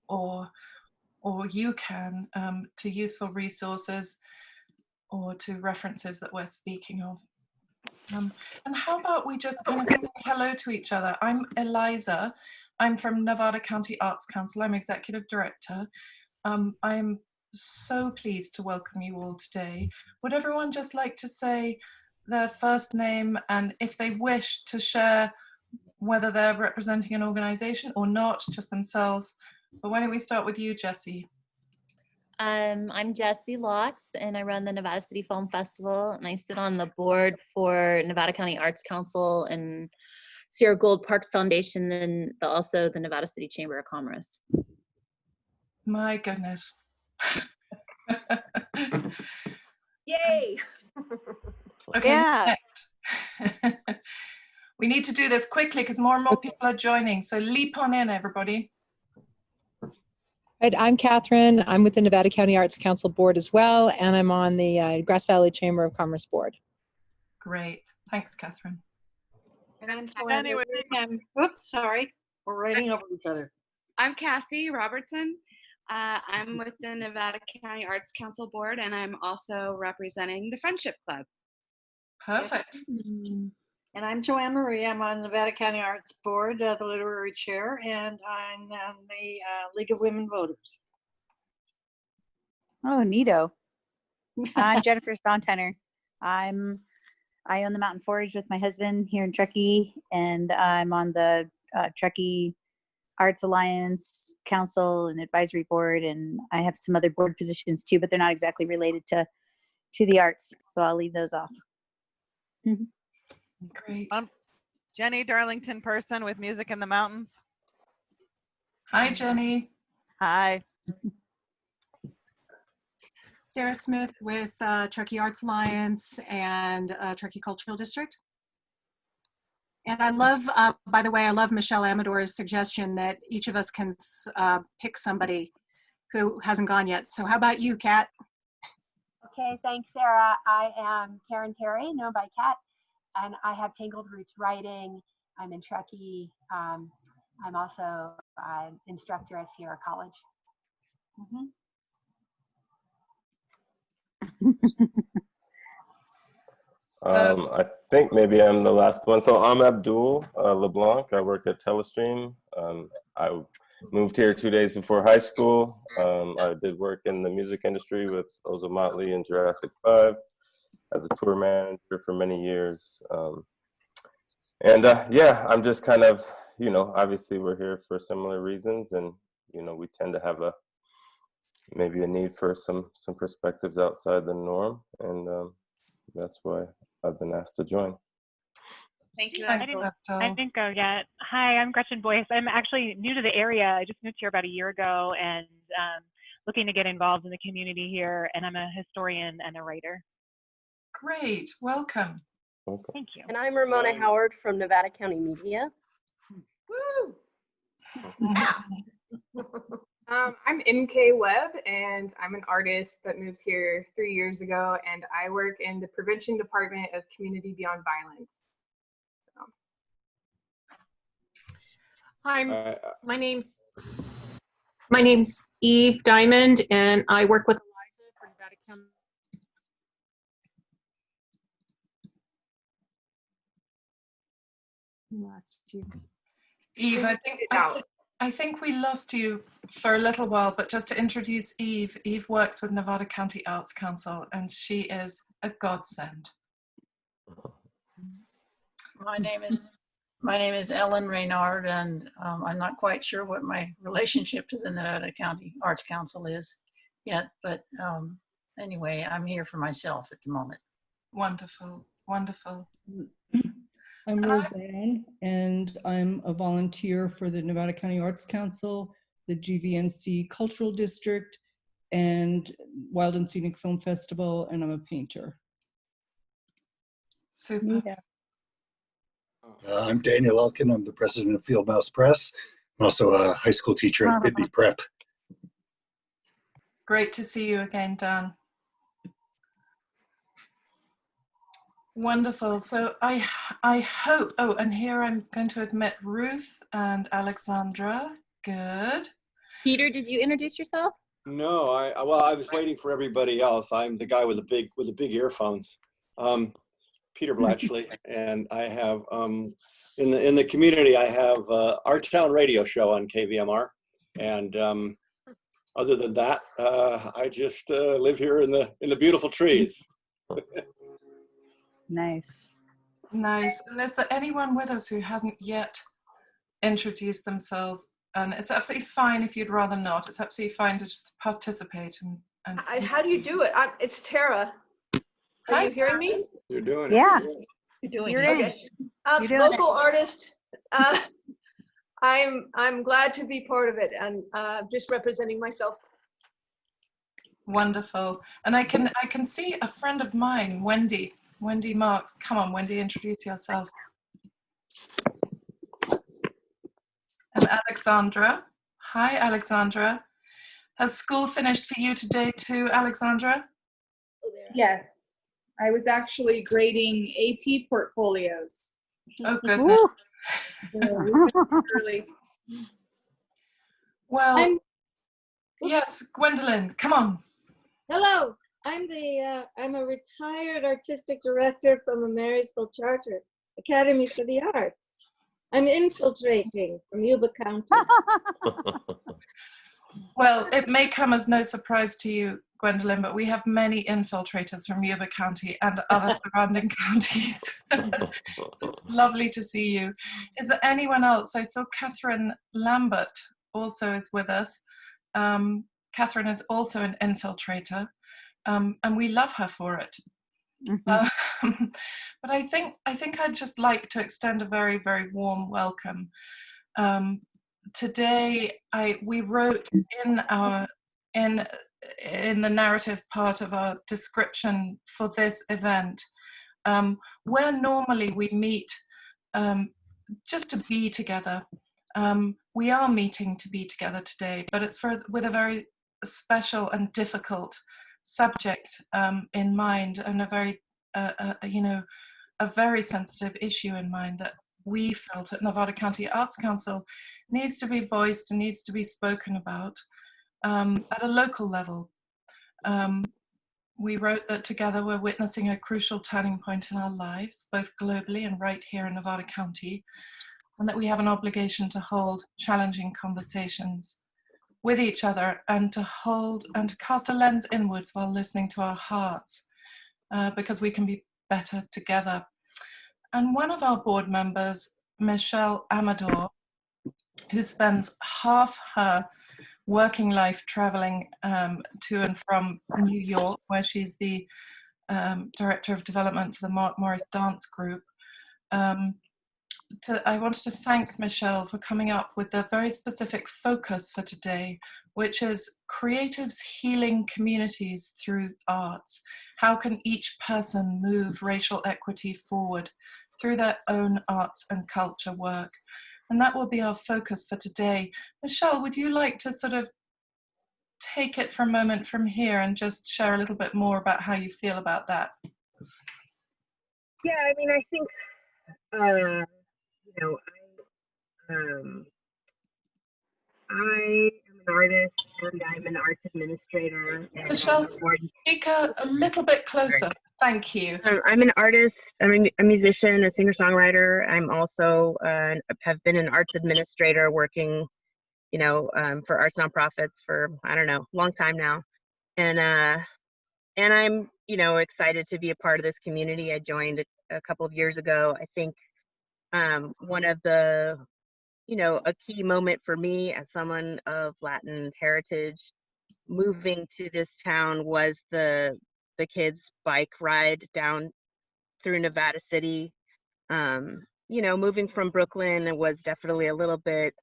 or you can, to useful resources or to references that we're speaking of. And how about we just kind of say hello to each other? I'm Eliza. I'm from Nevada County Arts Council. I'm Executive Director. I'm so pleased to welcome you all today. Would everyone just like to say their first name and, if they wish, to share whether they're representing an organization or not, just themselves? But why don't we start with you, Jessie? I'm Jessie Locks, and I run the Nevada City Film Festival, and I sit on the board for Nevada County Arts Council and Sierra Gold Parks Foundation, and also the Nevada City Chamber of Commerce. My goodness. Yay! Okay, Yeah. next. We need to do this quickly because more and more people are joining, so leap on in, everybody. Right, I'm Catherine. I'm with the Nevada County Arts Council Board as well, and I'm on the Grass Valley Chamber of Commerce Board. Great. Thanks, Catherine. And I'm Joanne. Oops, sorry. We're writing over each other. I'm Cassie Robertson. I'm with the Nevada County Arts Council Board, and I'm also representing the Friendship Club. Perfect. And I'm Joanne Marie. I'm on the Nevada County Arts Board, the Literary Chair, and I'm on the League of Women Voters. Oh, neato. I'm Jennifer Stontenner. I own the Mountain Forage with my husband here in Truckee, and I'm on the Truckee Arts Alliance Council and Advisory Board, and I have some other board positions too, but they're not exactly related to the arts, so I'll leave those off. Great. I'm Jenny Darlington Person with Music in the Mountains. Hi, Jenny. Hi. Sarah Smith with Truckee Arts Alliance and Truckee Cultural District. And I love, by the way, I love Michelle Amador's suggestion that each of us can pick somebody who hasn't gone yet. So how about you, Kat? Okay, thanks, Sarah. I am Karen Terry, known by Kat, and I have Tangled Roots Writing. I'm in Truckee. I'm also an instructor at Sierra College. I think maybe I'm the last one. So I'm Abdul LeBlanc. I work at Telestream. I moved here 2 days before high school. I did work in the music industry with Ozo Motley and Jurassic 5 as a tour manager for many years. Yeah, I'm just kind of, obviously we're here for similar reasons, and, we tend to have maybe a need for some perspectives outside the norm, and that's why I've been asked to join. Thank you. I didn't go yet. Hi, I'm Gretchen Boyce. I'm actually new to the area. I just moved here about a year ago and looking to get involved in the community here. And I'm a historian and a writer. Great. Welcome. Thank you. And I'm Ramona Howard from Nevada County Media. Woo! I'm MK Webb, and I'm an artist that moved here 3 years ago, and I work in the Prevention Department of Community Beyond Violence. So. Hi, my name's Eve Diamond, and I work with Eliza for Nevada County. Lost you. Eve, I think we lost you for a little while, but just to introduce Eve, Eve works with Nevada County Arts Council, and she is a godsend. My name is Ellen Reynard, and I'm not quite sure what my relationship to the Nevada County Arts Council is yet, but anyway, I'm here for myself at the moment. Wonderful, wonderful. I'm Roseanne, and I'm a volunteer for the Nevada County Arts Council, the GVNC Cultural District, and Wild and Scenic Film Festival, and I'm a painter. Super. Yeah. I'm Daniel Elkin. I'm the president of Field Mouse Press. I'm also a high school teacher at Whitney Prep. Great to see you again, Dan. Wonderful. So I hope, and here I'm going to admit Ruth and Alexandra. Good. Peter, did you introduce yourself? No, well, I was waiting for everybody else. I'm the guy with the big earphones, Peter Blatchley, and I have in the community I have our town radio show on KVMR, and other than that, I just live here in the beautiful trees. Nice. Nice. And is there anyone with us who hasn't yet introduced themselves? And it's absolutely fine if you'd rather not. It's absolutely fine to just participate. And How do you do it? It's Tara. Are Hi, you hearing me? You're doing Yeah. it. You're doing You're it. in. Okay. You're doing Local artist. I'm glad to be part of it and just representing myself. wonderful. And I can see a friend of mine, Wendy Marks. Come on, Wendy, introduce yourself. And Alexandra. Hi, Alexandra. Has school finished for you today too, Alexandra? Yes, I was actually grading AP portfolios. Oh, goodness. Early. Well, yes, Gwendolyn, come on. Hello, I'm a retired artistic director from the Marysville Charter Academy for the Arts. I'm infiltrating from Yuba County. Well, it may come as no surprise to you, Gwendolyn, but we have many infiltrators from Yuba County and other surrounding counties. It's lovely to see you. Is there anyone else? I saw Catherine Lambert also is with us. Catherine is also an infiltrator, and we love her for it. But I think I'd just like to extend a very, very warm welcome. Today, we wrote in the narrative part of our description for this event, where normally we meet just to be together. We are meeting to be together today, but it's with a very special and difficult subject in mind, and a very sensitive issue in mind that we felt at Nevada County Arts Council needs to be voiced and needs to be spoken about at a local level. We wrote that together we're witnessing a crucial turning point in our lives, both globally and right here in Nevada County, and that we have an obligation to hold challenging conversations with each other and to cast a lens inwards while listening to our hearts, because we can be better together. And one of our board members, Michelle Amador, who spends half her working life traveling to and from New York, where she's the Director of Development for the Morris Dance Group. I wanted to thank Michelle for coming up with a very specific focus for today, which is creatives healing communities through arts. How can each person move racial equity forward through their own arts and culture work? And that will be our focus for today. Michelle, would you like to sort of take it for a moment from here and just share a little bit more about how you feel about that? Yeah, I mean, I think, I am an artist and I'm an arts administrator. And Michelle, speak a little bit closer. Thank you. I'm an artist, I'm a musician, a singer-songwriter. I'm also have been an arts administrator working, for arts nonprofits for, I don't know, a long time now. And I'm, excited to be a part of this community. I joined a couple of years ago. I think one of the, a key moment for me as someone of Latin heritage moving to this town was the kids' bike ride down through Nevada City. Moving from Brooklyn was definitely a little bit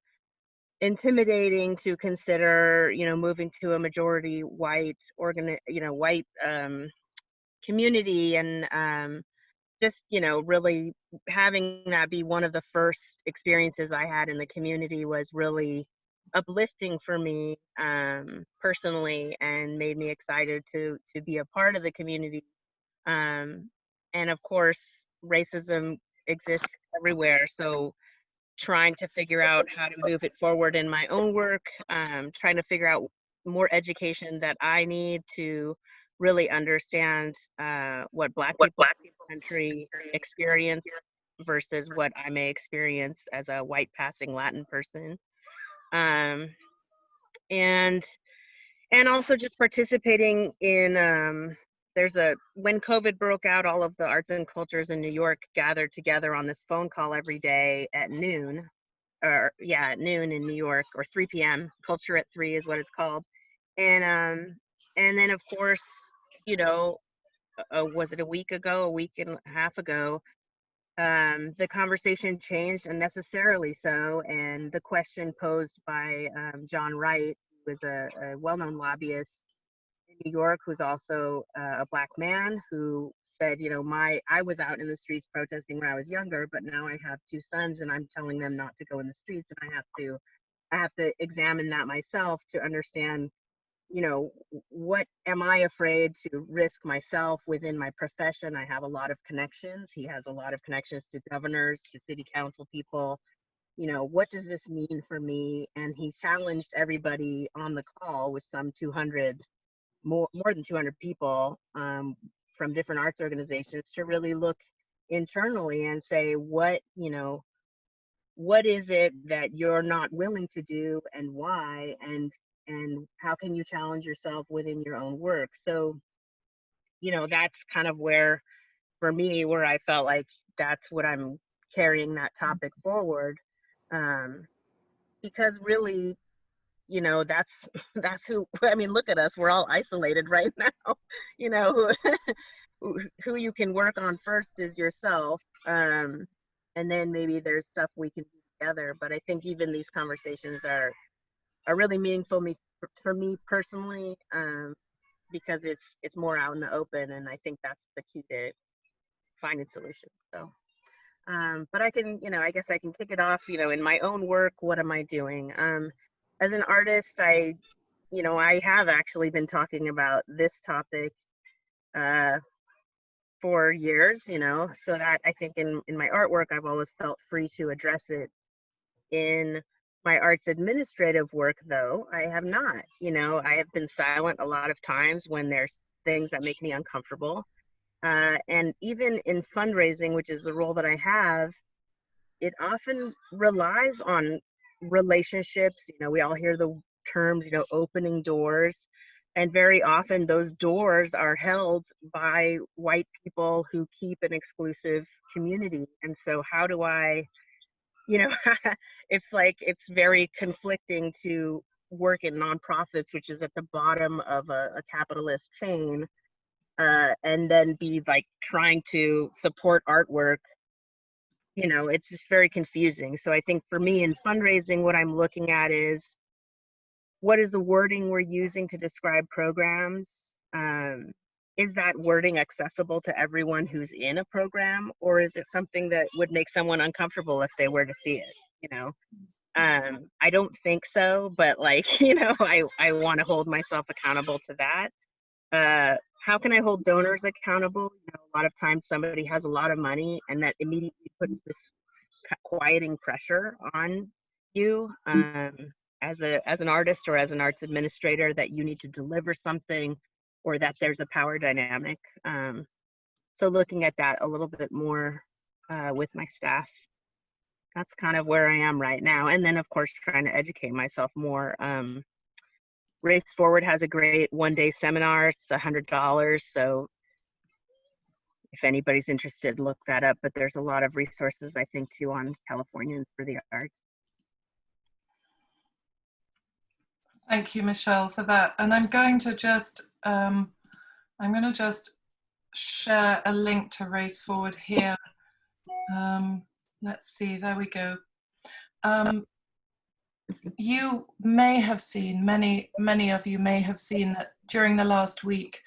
intimidating to consider, moving to a majority white community, and just, really having that be one of the first experiences I had in the community was really uplifting for me personally, and made me excited to be a part of the community. And of course, racism exists everywhere. So trying to figure out how to move it forward in my own work, trying to figure out more education that I need to really understand what Black people in this country experience versus what I may experience as a white passing Latin person. And also just participating in when COVID broke out, all of the arts and cultures in New York gathered together on this phone call every day at noon, at noon in New York, or 3 p.m. Culture at 3 is what it's called. And then of course, you know, was it a week and a half ago, the conversation changed, unnecessarily so, and the question posed by John Wright, who is a well-known lobbyist in New York, who's also a Black man, who said, you know, I was out in the streets protesting when I was younger, but now I have 2 sons and I'm telling them not to go in the streets, and I have to examine that myself to understand, you know, what am I afraid to risk myself within my profession? I have a lot of connections. He has a lot of connections to governors, to city council people. You know, what does this mean for me? And he challenged everybody on the call, with some 200, more than 200 people from different arts organizations, to really look internally and say, what is it that you're not willing to do, and why, and how can you challenge yourself within your own work? So, you know, that's kind of where, for me, where I felt like that's what I'm carrying that topic forward, because really, you know, that's who, I mean, look at us, we're all isolated right now. You know, who you can work on first is yourself, and then maybe there's stuff we can do together. But I think even these conversations are really meaningful for me personally, because it's more out in the open, and I think that's the key to finding solutions. So, but I can, you know, I guess I can kick it off. You know, in my own work, what am I doing? As an artist, I have actually been talking about this topic for years. You know, so that I think in my artwork, I've always felt free to address it. In my arts administrative work, though, I have not. You know, I have been silent a lot of times when there's things that make me uncomfortable. And even in fundraising, which is the role that I have, it often relies on relationships. You know, we all hear the terms, you know, opening doors. And very often those doors are held by white people who keep an exclusive community. And so how do I, you know, it's like, it's very conflicting to work in nonprofits, which is at the bottom of a capitalist chain, and then be like trying to support artwork. You know, it's just very confusing. So I think for me in fundraising, what I'm looking at is, what is the wording we're using to describe programs? Is that wording accessible to everyone who's in a program, or is it something that would make someone uncomfortable if they were to see it? You know, I don't think so, but like, you know, I want to hold myself accountable to that. How can I hold donors accountable? You know, a lot of times somebody has a lot of money, and that immediately puts this quieting pressure on you, as an artist or as an arts administrator, that you need to deliver something, or that there's a power dynamic. So looking at that a little bit more with my staff, that's kind of where I am right now. And then of course, trying to educate myself more. Race Forward has a great one-day seminar. It's $100. So if anybody's interested, look that up. But there's a lot of resources, I think, too, on Californians for the arts. Thank you, Michelle, for that. And I'm going to just share a link to Race Forward here. Let's see, there we go. You may have seen, many of you may have seen, that during the last week,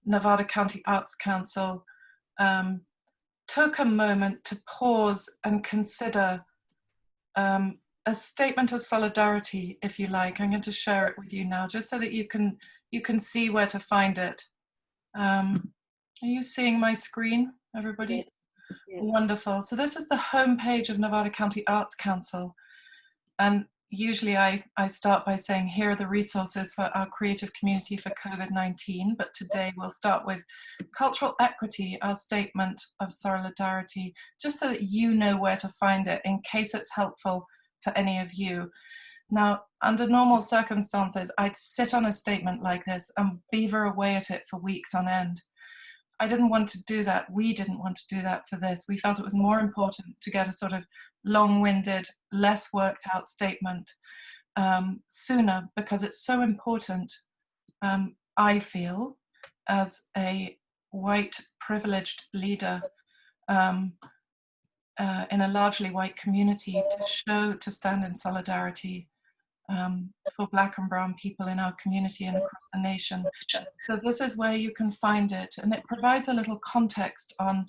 Nevada County Arts Council took a moment to pause and consider a statement of solidarity, if you like. I'm going to share it with you now, just so that you can see where to find it. Are you seeing my screen, everybody? Yes. Wonderful. So this is the homepage of Nevada County Arts Council. And usually I start by saying, here are the resources for our creative community for COVID-19. But today we'll start with cultural equity, our statement of solidarity, just so that you know where to find it in case it's helpful for any of you. Now, under normal circumstances, I'd sit on a statement like this and beaver away at it for weeks on end. I didn't want to do that. We didn't want to do that for this. We felt it was more important to get a sort of long-winded, less worked out statement sooner, because it's so important, I feel, as a white privileged leader in a largely white community, to stand in solidarity for Black and Brown people in our community and across the nation. So this is where you can find it, and it provides a little context on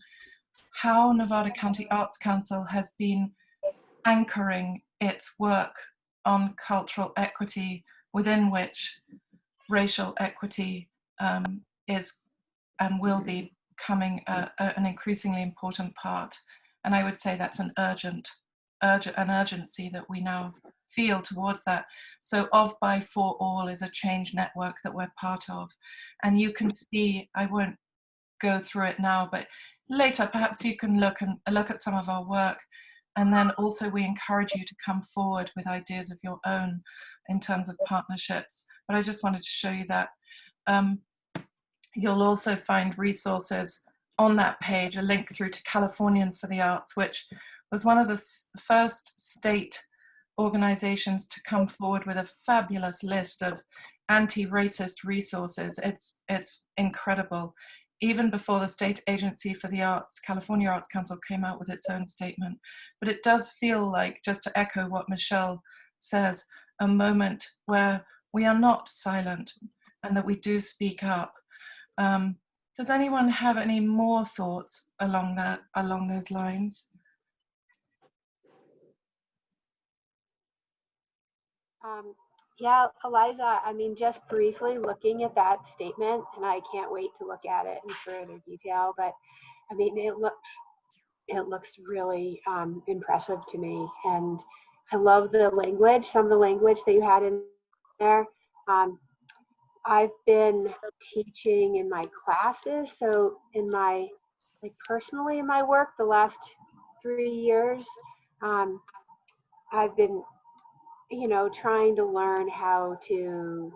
how Nevada County Arts Council has been anchoring its work on cultural equity, within which racial equity is and will be becoming an increasingly important part. And I would say that's an urgency that we now feel towards that. So Of, By, For All is a change network that we're part of. And you can see, I won't go through it now, but later perhaps you can look at some of our work. And then also we encourage you to come forward with ideas of your own in terms of partnerships. But I just wanted to show you that. You'll also find resources on that page, a link through to Californians for the Arts, which was one of the first state organizations to come forward with a fabulous list of anti-racist resources. It's incredible. Even before the State Agency for the Arts, California Arts Council, came out with its own statement. But it does feel like, just to echo what Michelle says, a moment where we are not silent and that we do speak up. Does anyone have any more thoughts along those lines? Yeah, Eliza, I mean, just briefly looking at that statement, and I can't wait to look at it in further detail, but I mean, it looks really impressive to me. And I love the language, some of the language that you had in there. I've been teaching in my classes, so in my, personally in my work, the last 3 years, I've been trying to learn how to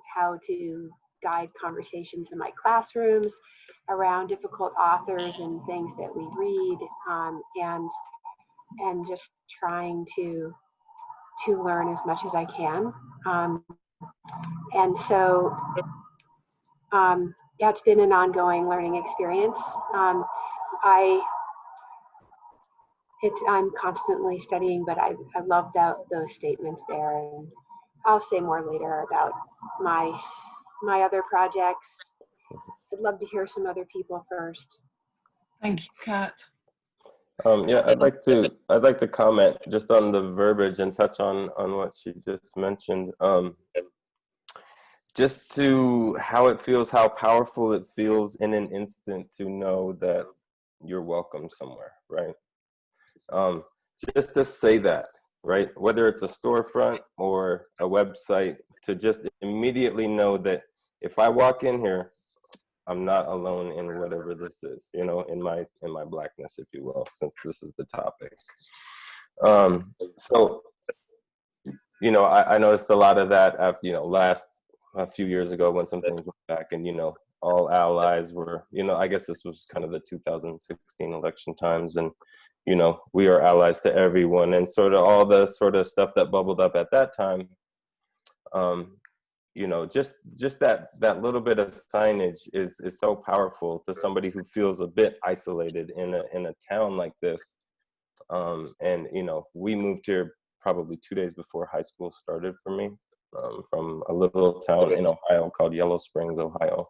guide conversations in my classrooms around difficult authors and things that we read, and just trying to learn as much as I can. And so, yeah, it's been an ongoing learning experience. I'm constantly studying, but I love those statements there, and I'll say more later about my other projects. I'd love to hear some other people first. Thank you, Kat. Yeah, I'd like to comment just on the verbiage and touch on what she just mentioned. Just to how it feels, how powerful it feels in an instant to know that you're welcome somewhere, right? Just to say that, right? Whether it's a storefront or a website, to just immediately know that if I walk in here, I'm not alone in whatever this is, in my Blackness, if you will, since this is the topic. So, I noticed a lot of that after, a few years ago when some things went back, and, all allies were, I guess this was kind of the 2016 election times, and, we are allies to everyone, and sort of all the sort of stuff that bubbled up at that time. Just that little bit of signage is so powerful to somebody who feels a bit isolated in a town like this. And we moved here probably 2 days before high school started for me, from a little town in Ohio called Yellow Springs, Ohio.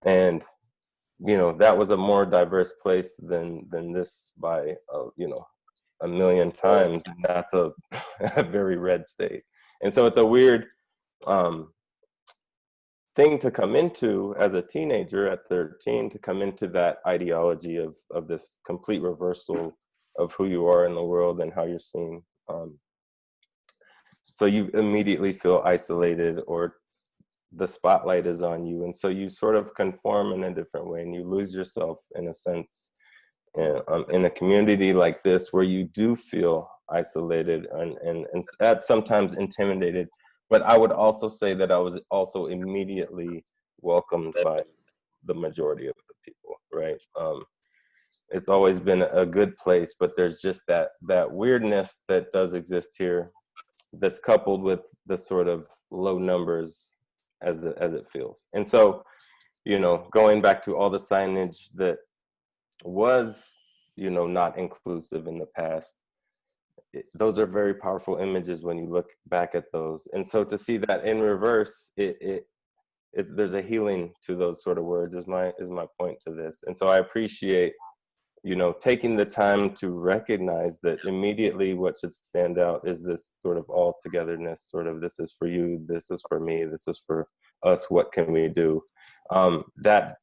And that was a more diverse place than this by a million times, and that's a very red state. And so it's a weird thing to come into as a teenager at 13, to come into that ideology of this complete reversal of who you are in the world and how you're seen. So you immediately feel isolated, or the spotlight is on you. And so you sort of conform in a different way, and you lose yourself in a sense in a community like this, where you do feel isolated and sometimes intimidated. But I would also say that I was also immediately welcomed by the majority of the people, right? It's always been a good place, but there's just that weirdness that does exist here, that's coupled with the sort of low numbers as it feels. And so, you know, going back to all the signage that was, you know, not inclusive in the past, those are very powerful images when you look back at those. And so to see that in reverse, there's a healing to those sort of words, is my point to this. And so I appreciate, you know, taking the time to recognize that immediately what should stand out is this sort of all togetherness, sort of, this is for you, this is for me, this is for us, what can we do? That's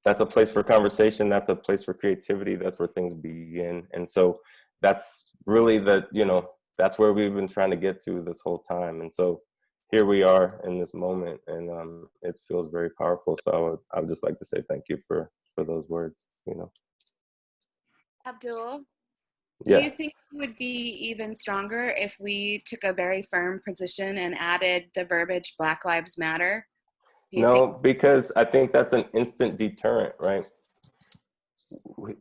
a place for conversation, that's a place for creativity, that's where things begin. And so that's really that's where we've been trying to get to this whole time. And so here we are in this moment, and it feels very powerful. So I would just like to say thank you for those words, you know. Abdul, Yeah. do you think it would be even stronger if we took a very firm position and added the verbiage Black Lives Matter? No, because I think that's an instant deterrent, right?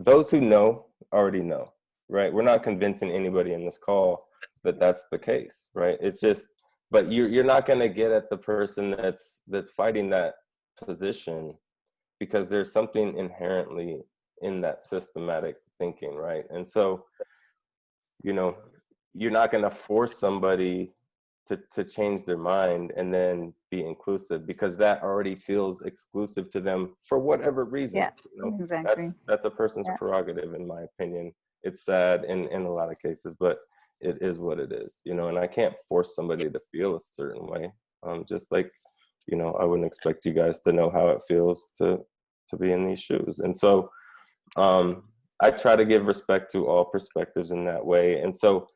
Those who know already know, right? We're not convincing anybody in this call that that's the case, right? It's just, but you're not going to get at the person that's fighting that position, because there's something inherently in that systematic thinking, right? And so, you know, you're not going to force somebody to change their mind and then be inclusive, because that already feels exclusive to them for whatever reason. Yeah, you know? exactly. That's a person's prerogative, in my opinion. It's sad in a lot of cases, but it is what it is, you know, and I can't force somebody to feel a certain way. Just like, you know, I wouldn't expect you guys to know how it feels to be in these shoes. And so I try to give respect to all perspectives in that way. And so,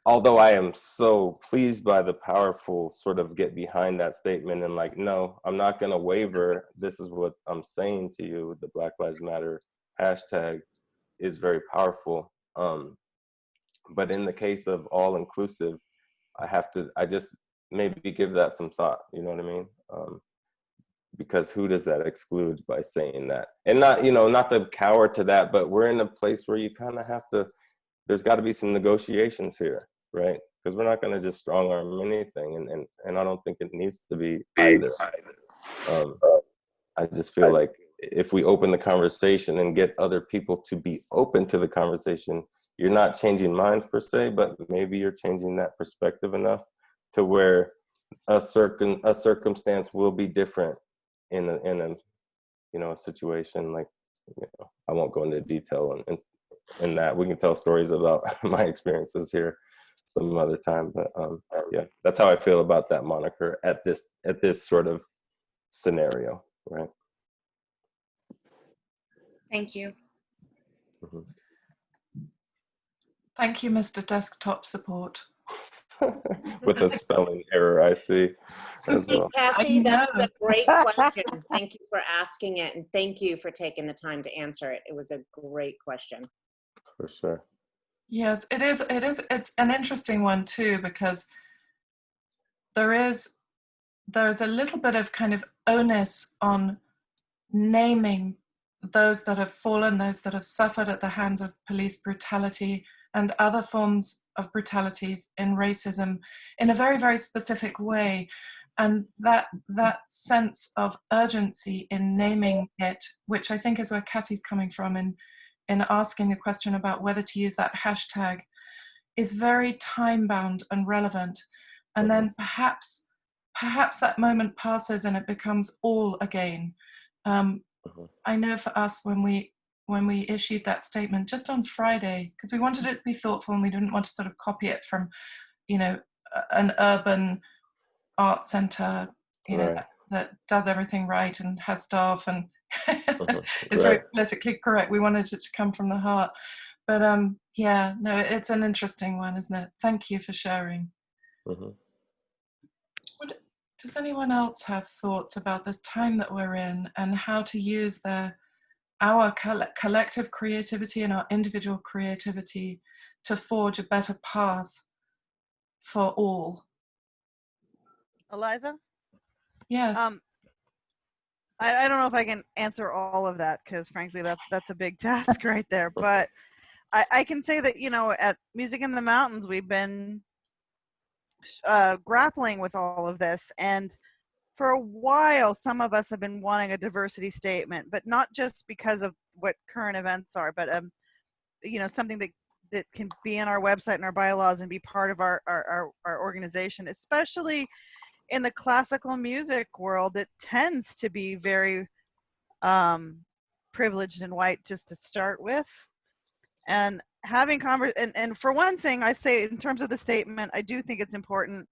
although I am so pleased by the powerful sort of get behind that statement and like, no, I'm not going to waver. This is what I'm saying to you. The Black Lives Matter hashtag is very powerful. But in the case of all inclusive, I just maybe give that some thought, you know what I mean? Because who does that exclude by saying that? And not, you know, not to cower to that, but we're in a place where you kind of have to, there's got to be some negotiations here, right? Because we're not going to just strong arm anything, and I don't think it needs to be either. I just feel like if we open the conversation and get other people to be open to the conversation, you're not changing minds per se, but maybe you're changing that perspective enough to where a circumstance will be different in a you know, a situation. Like, you know, I won't go into detail and that we can tell stories about my experiences here some other time, but yeah, that's how I feel about that moniker at this sort of scenario, right? Thank you. Mm-hmm. Thank you, Mr. Desktop Support. With a spelling error, I see as Hey, well. Cassie, that was a great question. Thank you for asking it, and thank you for taking the time to answer it. It was a great question. For sure. Yes, it is. It's an interesting one too, because there's a little bit of kind of onus on naming those that have fallen, those that have suffered at the hands of police brutality and other forms of brutality in racism in a very, very specific way. And that sense of urgency in naming it, which I think is where Cassie's coming from in asking the question about whether to use that hashtag, is very time-bound and relevant. And then perhaps that moment passes and it becomes all again. I know for us, when we issued that statement just on Friday, because we wanted it to be thoughtful and we didn't want to sort of copy it from, you know, an urban art center, you know, Right. that does everything right and has staff and it's very Right. politically correct. We wanted it to come from the heart. But yeah, no, it's an interesting one, isn't it? Thank you for sharing. Does anyone else have thoughts about this time that we're in and how to use our collective creativity and our individual creativity to forge a better path for all? Eliza? Yes. I don't know if I can answer all of that because frankly that's a big task right there. But I can say that, you know, at Music in the Mountains, we've been grappling with all of this. And for a while, some of us have been wanting a diversity statement, but not just because of what current events are, but, you know, something that can be in our website and our bylaws and be part of our organization, especially in the classical music world that tends to be very privileged and white just to start with. And having and for one thing, I say in terms of the statement, I do think it's important,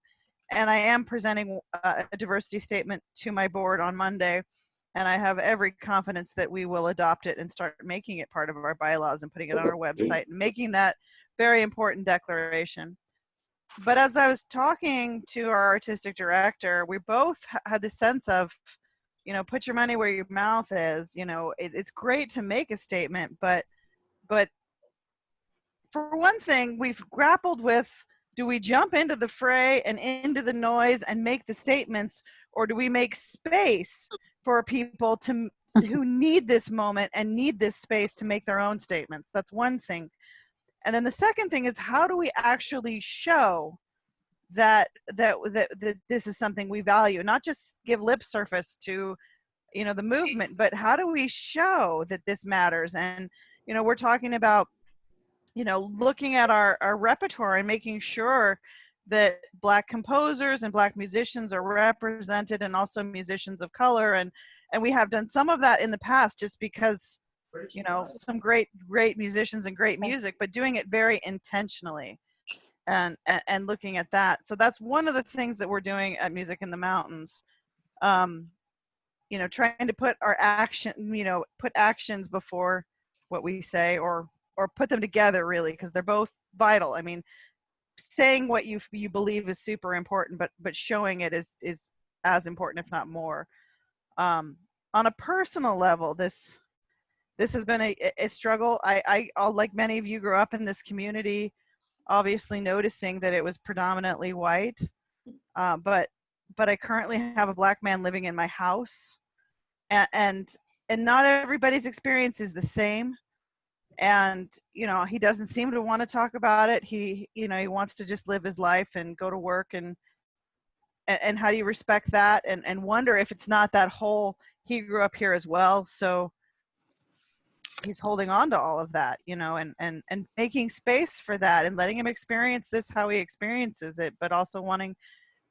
and I am presenting a diversity statement to my board on Monday, and I have every confidence that we will adopt it and start making it part of our bylaws and putting it on our website and making that very important declaration. But as I was talking to our artistic director, we both had the sense of, you know, put your money where your mouth is. You know, it's great to make a statement, but for one thing, we've grappled with, do we jump into the fray and into the noise and make the statements, or do we make space for people who need this moment and need this space to make their own statements? That's one thing. And then the second thing is, how do we actually show that this is something we value, not just give lip service to, you know, the movement, but how do we show that this matters? And, you know, we're talking about, you know, looking at our repertoire and making sure that Black composers and Black musicians are represented, and also musicians of color. And we have done some of that in the past just because, you know, some great musicians and great music, but doing it very intentionally and looking at that. So that's one of the things that we're doing at Music in the Mountains. You know, trying to put our put actions before what we say, or put them together, really, because they're both vital. I mean, saying what you believe is super important, but showing it is as important, if not more. On a personal level, this has been a struggle. I like many of you, grew up in this community, obviously noticing that it was predominantly white, but I currently have a Black man living in my house, and not everybody's experience is the same. And, you know, he doesn't seem to want to talk about it. He wants to just live his life and go to work, and how do you respect that and wonder if it's not that whole, he grew up here as well, so he's holding on to all of that, you know, and making space for that and letting him experience this how he experiences it, but also wanting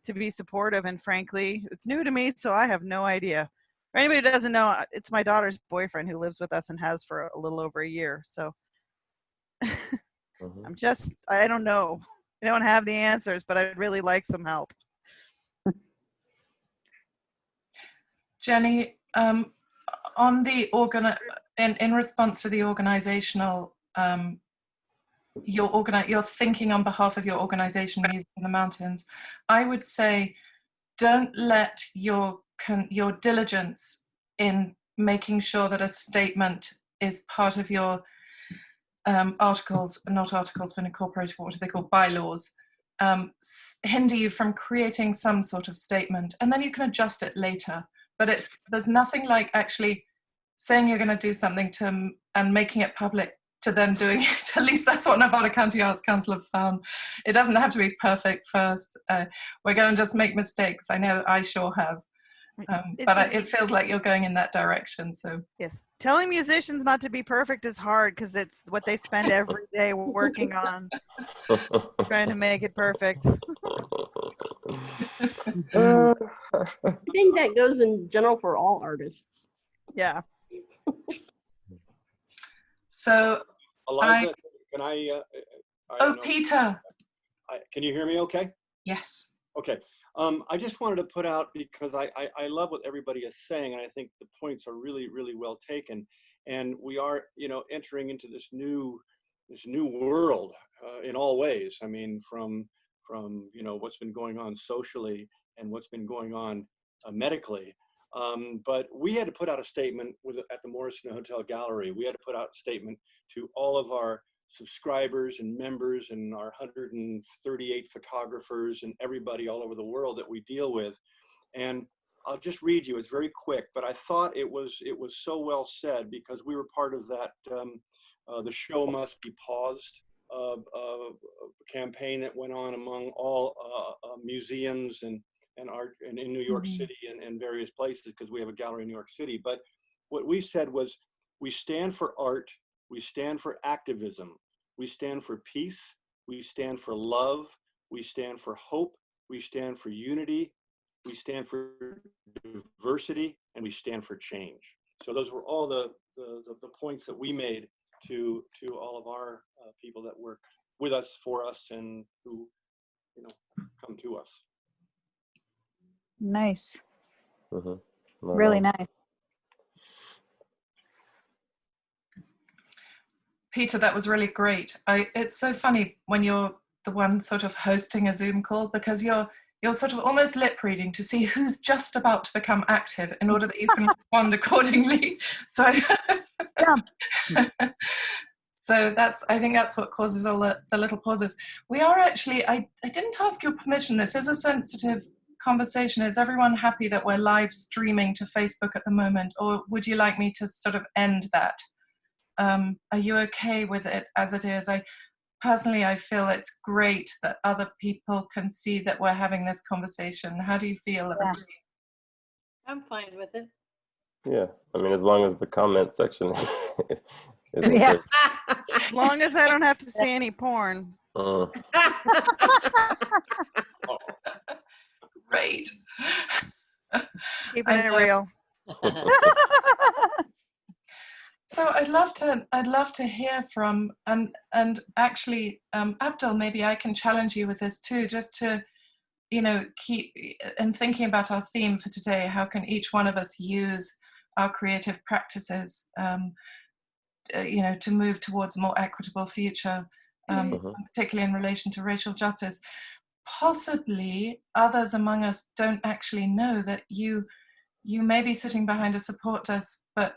to be supportive. And frankly, it's new to me, so I have no idea. For anybody who doesn't know, it's my daughter's boyfriend who lives with us and has for a little over a year. So I don't know. I don't have the answers, but I'd really like some help. Jenny, on the in response to the organizational, you're thinking on behalf of your organization, Music in the Mountains. I would say, don't let your diligence in making sure that a statement is part of your articles, not articles for incorporated, what are they called, bylaws, hinder you from creating some sort of statement, and then you can adjust it later. But there's nothing like actually saying you're going to do something and making it public to then doing it. At least that's what Nevada County Arts Council have found. It doesn't have to be perfect first. We're going to just make mistakes. I know I sure have. But it feels like you're going in that direction. So yes, telling musicians not to be perfect is hard because it's what they spend every day working on, trying to make it perfect. I think that goes in general for all artists. Yeah. So Eliza, can I? Peter. Can you hear me okay? Yes. Okay. I just wanted to put out, because I love what everybody is saying, and I think the points are really, really well taken. And we are, entering into this new world in all ways. I mean, from what's been going on socially and what's been going on medically. But we had to put out a statement at the Morrison Hotel Gallery. We had to put out a statement to all of our subscribers and members and our 138 photographers and everybody all over the world that we deal with. And I'll just read you, it's very quick, but I thought it was so well said, because we were part of that the show must be paused campaign that went on among all museums and art and in New York City and various places, because we have a gallery in New York City. But what we said was, we stand for art, we stand for activism, we stand for peace, we stand for love, we stand for hope, we stand for unity, we stand for diversity, and we stand for change. So those were all the points that we made to all of our people that work with us, for us, and who come to us. Nice. Mm-hmm. Really nice. Peter, that was really great. It's so funny when you're the one sort of hosting a Zoom call, because you're sort of almost lip reading to see who's just about to become active in order that you can respond accordingly. So, so I think that's what causes all the little pauses. We are actually, I didn't ask your permission. This is a sensitive conversation. Is everyone happy that we're live streaming to Facebook at the moment, or would you like me to sort of end that? Are you okay with it as it is? Personally, I feel it's great that other people can see that we're having this conversation. How do you feel about it? I'm fine with it. Yeah, I mean, as long as the comment section is yeah. As long as I don't have to see any porn. Great. Keeping it real. So I'd love to hear from, and actually, Abdul, maybe I can challenge you with this too, just to, keep in thinking about our theme for today. How can each one of us use our creative practices, to move towards a more equitable future, particularly in relation to racial justice? Possibly others among us don't actually know that you may be sitting behind a support desk, but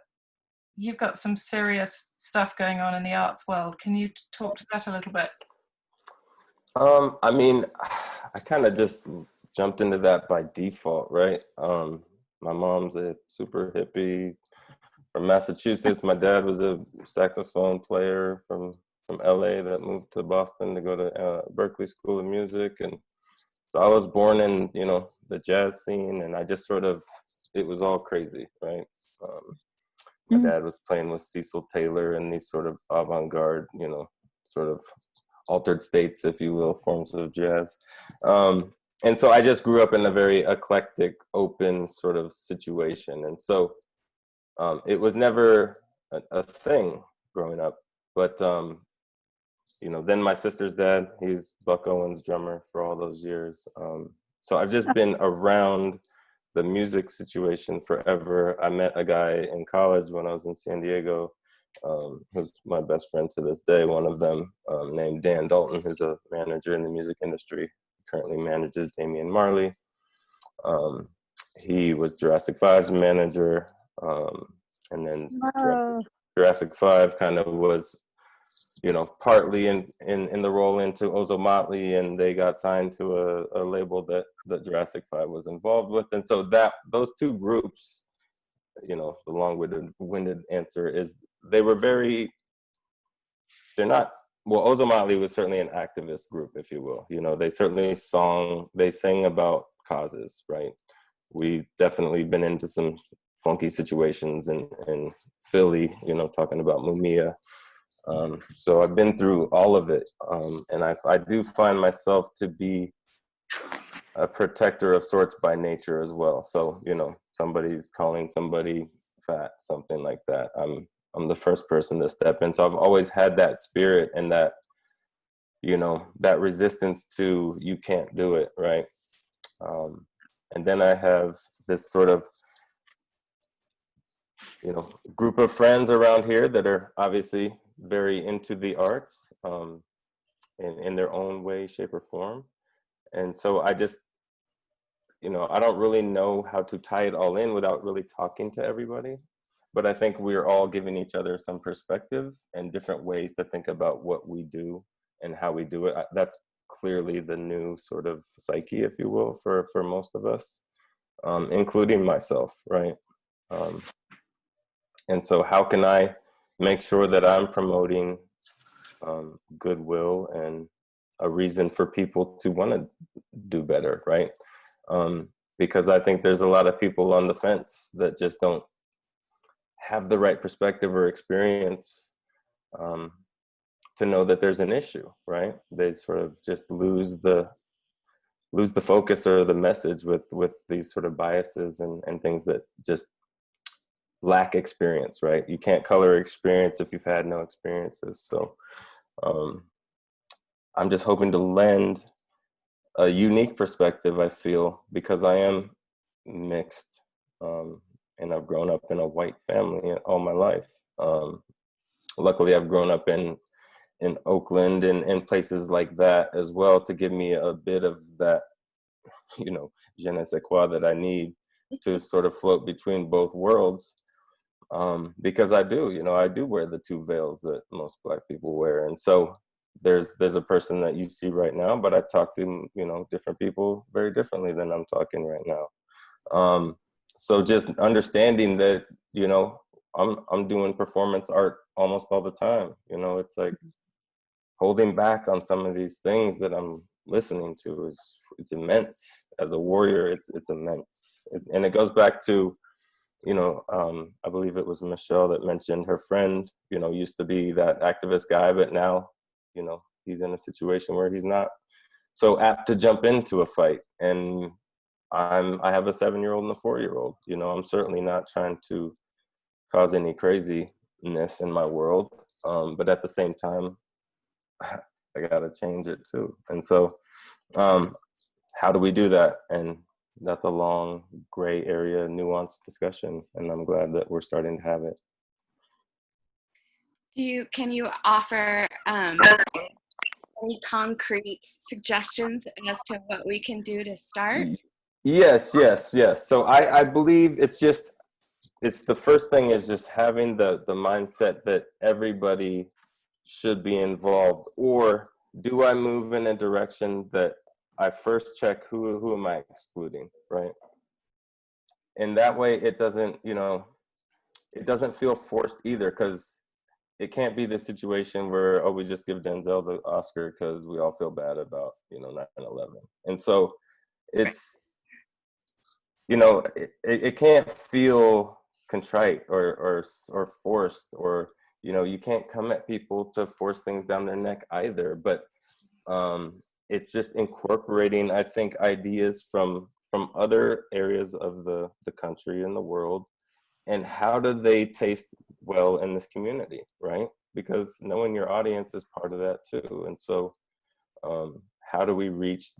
you've got some serious stuff going on in the arts world. Can you talk to that a little bit? I mean, I kind of just jumped into that by default, right? My mom's a super hippie from Massachusetts. My dad was a saxophone player from LA that moved to Boston to go to Berklee School of Music. And so I was born in, the jazz scene, and I just sort of, it was all crazy, right? My dad was playing with Cecil Taylor and these sort of avant-garde, sort of altered states, if you will, forms of jazz. And so I just grew up in a very eclectic, open sort of situation. And so it was never a thing growing up. But, then my sister's dad, he's Buck Owens' drummer for all those years. So I've just been around the music situation forever. I met a guy in college when I was in San Diego, who's my best friend to this day, one of them, named Dan Dalton, who's a manager in the music industry, currently manages Damian Marley. He was Jurassic 5's manager, and then Jurassic 5 kind of was, partly in the role into Ozo Motley, and they got signed to a label that Jurassic 5 was involved with. And so those two groups, the long-winded answer is they're not, well, Ozo Motley was certainly an activist group, if you will. They certainly sang about causes, right? We definitely been into some funky situations in Philly, talking about Mumia. So I've been through all of it. And I do find myself to be a protector of sorts by nature as well. So, somebody's calling somebody fat, something like that, I'm the first person to step in. So I've always had that spirit and that, that resistance to, you can't do it, right? And then I have this sort of, you know, group of friends around here that are obviously very into the arts in their own way, shape, or form. And so I just, you know, I don't really know how to tie it all in without really talking to everybody. But I think we're all giving each other some perspective and different ways to think about what we do and how we do it. That's clearly the new sort of psyche, if you will, for most of us, including myself, right? And so how can I make sure that I'm promoting goodwill and a reason for people to want to do better, right? Because I think there's a lot of people on the fence that just don't have the right perspective or experience to know that there's an issue, right? They sort of just lose the focus or the message with these sort of biases and things that just lack experience, right? You can't color experience if you've had no experiences. So I'm just hoping to lend a unique perspective, I feel, because I am mixed and I've grown up in a white family all my life. Luckily, I've grown up in Oakland and places like that as well to give me a bit of that, you know, je ne sais quoi that I need to sort of float between both worlds. Because I do, you know, I do wear the two veils that most Black people wear. And so there's a person that you see right now, but I talk to, you know, different people very differently than I'm talking right now. So just understanding that, you know, I'm doing performance art almost all the time. You know, it's like holding back on some of these things that I'm listening to it's immense. As a warrior, it's immense. And it goes back to, you know, I believe it was Michelle that mentioned her friend, you know, used to be that activist guy, but now, you know, he's in a situation where he's not so apt to jump into a fight. And I have a 7-year-old and a 4-year-old. You know, I'm certainly not trying to cause any craziness in my world, but at the same time, I gotta change it too. And so, how do we do that? And that's a long, gray area, nuanced discussion, and I'm glad that we're starting to have it. Can you offer any concrete suggestions as to what we can do to start? Yes. So I believe it's the first thing is just having the mindset that everybody should be involved. Or do I move in a direction that I first check who am I excluding, right? And that way it doesn't, you know, it doesn't feel forced either, because it can't be the situation where, oh, we just give Denzel the Oscar because we all feel bad about, you know, 9/11. And so it's, you know, it can't feel contrite or forced, or, you know, you can't come at people to force things down their neck either. But it's just incorporating, I think, ideas from other areas of the country and the world, and how do they taste well in this community, right? Because knowing your audience is part of that too. And so how do we reach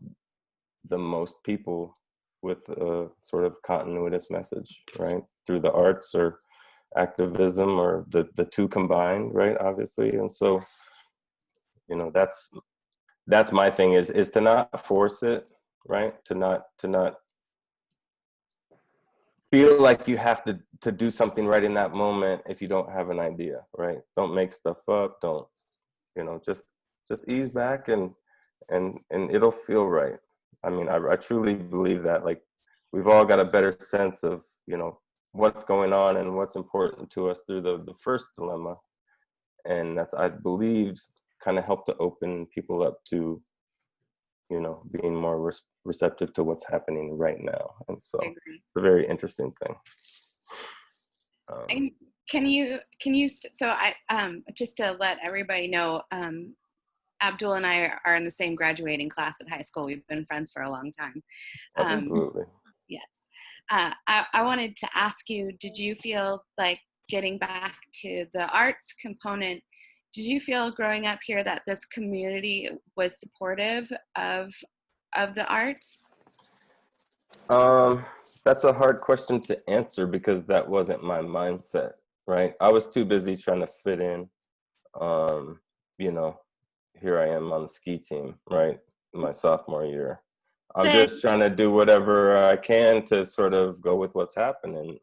the most people with a sort of continuous message, right? Through the arts or activism, or the two combined, right? Obviously. And so, you know, that's my thing is to not force it, right? To not feel like you have to do something right in that moment if you don't have an idea, right? Don't make stuff up. Don't, you know, just ease back and it'll feel right. I mean, I truly believe that, like, we've all got a better sense of, you know, what's going on and what's important to us through the first dilemma. And that's, I believe, kind of helped to open people up to, you know, being more receptive to what's happening right now. And so it's a very interesting thing. And can you so I just to let everybody know, Abdul and I are in the same graduating class at high school. We've been friends for a long time. Absolutely. Yes. I wanted to ask you, did you feel like, getting back to the arts component, did you feel growing up here that this community was supportive of the arts? That's a hard question to answer because that wasn't my mindset, right? I was too busy trying to fit in. You know, here I am on the ski team, right? My sophomore year. I'm Same. just trying to do whatever I can to sort of go with what's happening.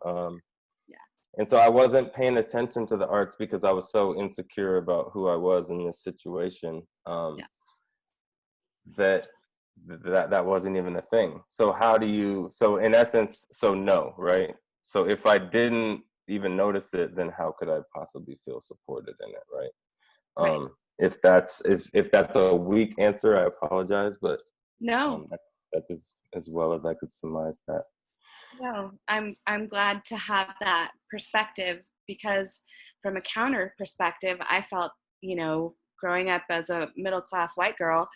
And so I wasn't paying attention to the arts because I was so insecure about who I was in this situation that wasn't even a thing. So how do you, so in essence, so no, right? So if I didn't even notice it, then how could I possibly feel supported in it, right? If that's a weak answer, I apologize, but No. that's as well as I could surmise that. No, I'm glad to have that perspective, because from a counter perspective, I felt, you know, growing up as a middle class white girl,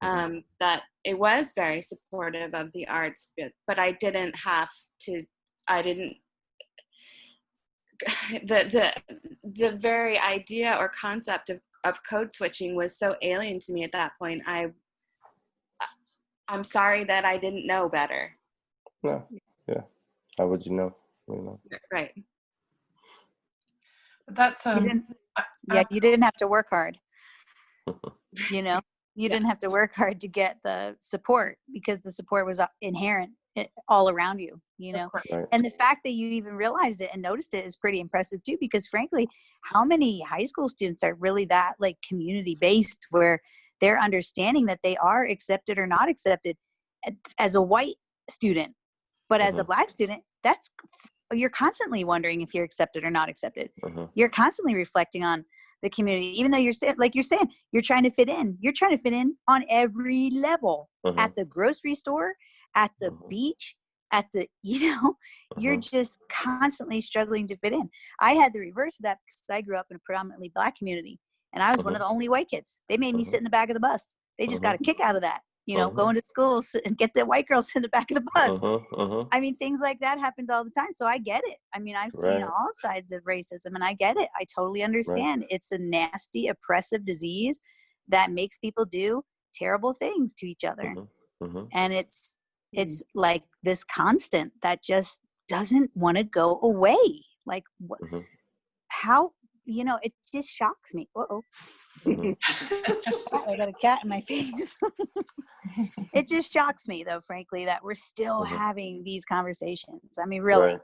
that it was very supportive of the arts, but I didn't have to. I didn't. The very idea or concept of code switching was so alien to me at that point. I'm sorry that I didn't know better. No, yeah. How would you know? You know. Right. That's yeah, you didn't have to work hard. You know, you didn't have to work hard to get the support, because the support was inherent all around you, you know. Right. And the fact that you even realized it and noticed it is pretty impressive too, because frankly, how many high school students are really that like community based, where they're understanding that they are accepted or not accepted as a white student, but as a Black student, you're constantly wondering if you're accepted or not accepted. You're constantly reflecting on the community, even though you're saying you're trying to fit in. You're trying to fit in on every level, at the grocery store, at the beach, at the, you know, you're just constantly struggling to fit in. I had the reverse of that because I grew up in a predominantly Black community, and I was one of the only white kids. They made me sit in the back of the bus. They just got a kick out of that, you know, going to school and get the white girls in the back of the bus. I mean, things like that happened all the time. So I get it. I mean, I've seen all sides of racism, and I get it. I totally understand. It's a nasty, oppressive disease that makes people do terrible things to each other. And it's like this constant that just doesn't want to go away. Like, how, you know, it just shocks me. I got a cat in my face. It just shocks me, though, frankly, that we're still having these conversations. I mean, really,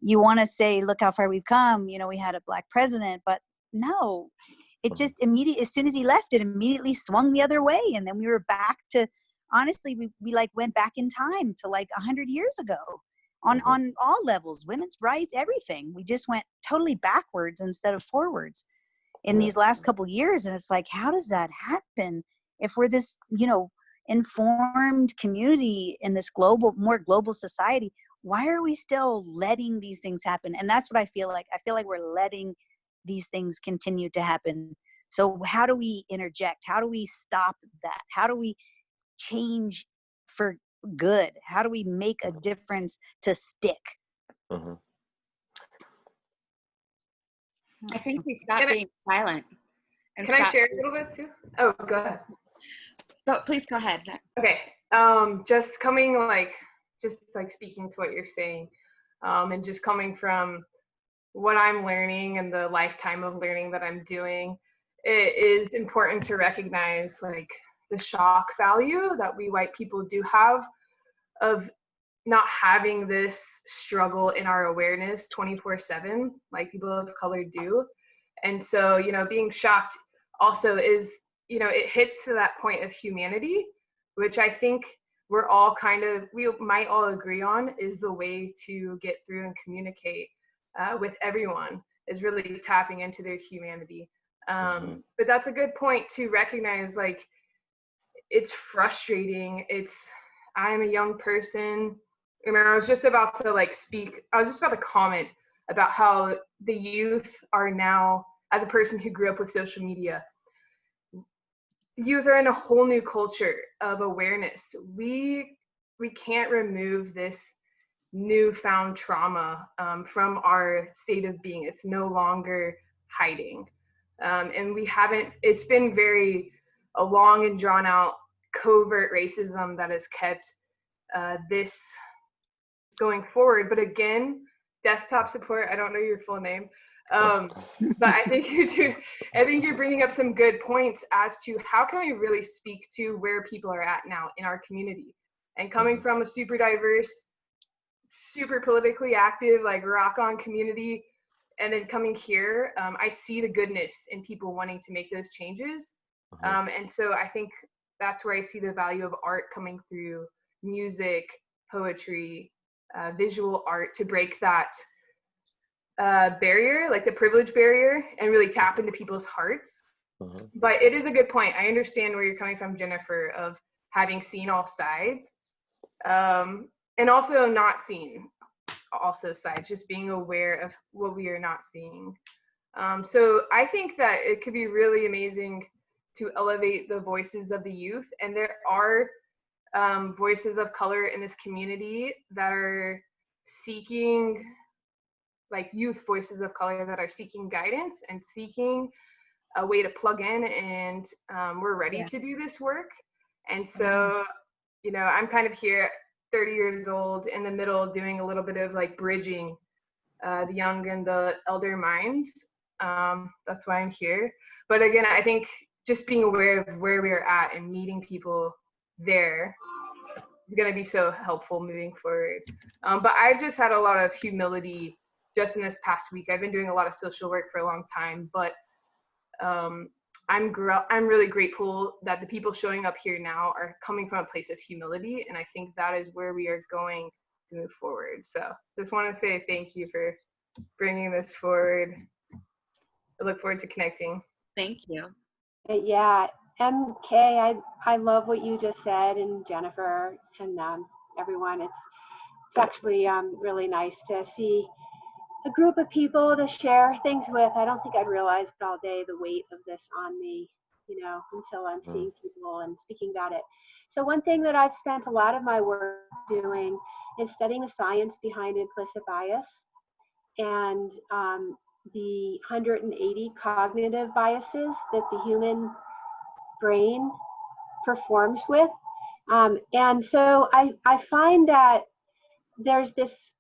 you want to say, look how far we've come. You know, we had a Black president, but no, it just immediately, as soon as he left, it immediately swung the other way. And then we were back to, honestly, we like went back in time to like 100 years ago on all levels, women's rights, everything. We just went totally backwards instead of forwards in these last couple years. And it's like, how does that happen if we're this, you know, informed community in this more global society? Why are we still letting these things happen? And that's what I feel like. I feel like we're letting these things continue to happen. So how do we interject? How do we stop that? How do we change for good? How do we make a difference to stick? I think we stop being silent. And Can I share a little bit too? Oh, go ahead. No, please go ahead. Okay. Just coming speaking to what you're saying, and just coming from what I'm learning and the lifetime of learning that I'm doing, it is important to recognize like the shock value that we white people do have of not having this struggle in our awareness 24/7 like people of color do. And so, you know, being shocked also is, you know, it hits to that point of humanity, which I think we might all agree on is the way to get through and communicate with everyone, is really tapping into their humanity. But that's a good point to recognize, like, it's frustrating. I'm a young person, and I was just about to comment about how the youth are now, as a person who grew up with social media, youth are in a whole new culture of awareness. We can't remove this newfound trauma from our state of being. It's no longer hiding. And it's been a long and drawn out covert racism that has kept this going forward. But again, desktop support, I don't know your full name. But I think you're bringing up some good points as to how can we really speak to where people are at now in our community. And coming from a super diverse, super politically active, like rock on community, and then coming here, I see the goodness in people wanting to make those changes. And so I think that's where I see the value of art coming through music, poetry, visual art, to break that barrier, like the privilege barrier, and really tap into people's hearts. But it is a good point. I understand where you're coming from, Jennifer, of having seen all sides, and also not seen also sides, just being aware of what we are not seeing. So I think that it could be really amazing to elevate the voices of the youth, and there are voices of color in this community that are seeking, like youth voices of color that are seeking guidance and seeking a way to plug in, and we're ready to do this work. And so, you know, I'm kind of here, 30 years old, in the middle, doing a little bit of like bridging the young and the elder minds. That's why I'm here. But again, I think just being aware of where we are at and meeting people there is going to be so helpful moving forward. But I've just had a lot of humility just in this past week. I've been doing a lot of social work for a long time, but I'm really grateful that the people showing up here now are coming from a place of humility, and I think that is where we are going to move forward. So just want to say thank you for bringing this forward. I look forward to connecting. Thank you. Yeah, MK, I love what you just said, and Jennifer and everyone. It's actually really nice to see a group of people to share things with. I don't think I'd realized all day the weight of this on me, you know, until I'm seeing people and speaking about it. So one thing that I've spent a lot of my work doing is studying the science behind implicit bias and the 180 cognitive biases that the human brain performs with. And so I find that there's this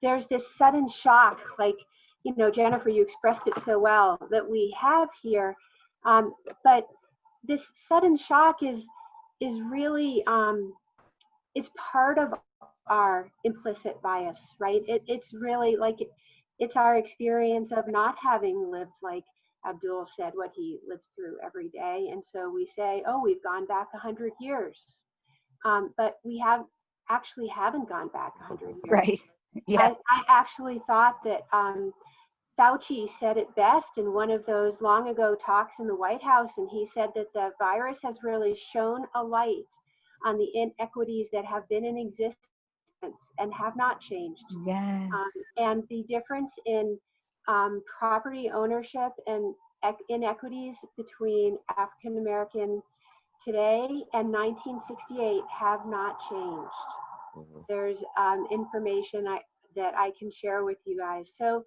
sudden shock, like, you know, Jennifer, you expressed it so well, that we have here. But this sudden shock is really, it's part of our implicit bias, right? It's really like, it's our experience of not having lived, like Abdul said, what he lives through every day. And so we say, oh, we've gone back 100 years. But we haven't gone back 100 years. Right. Yeah. I actually thought that Fauci said it best in one of those long ago talks in the White House, and he said that the virus has really shone a light on the inequities that have been in existence and have not changed. Yes. And the difference in property ownership and inequities between African American today and 1968 have not changed. There's information that I can share with you guys. So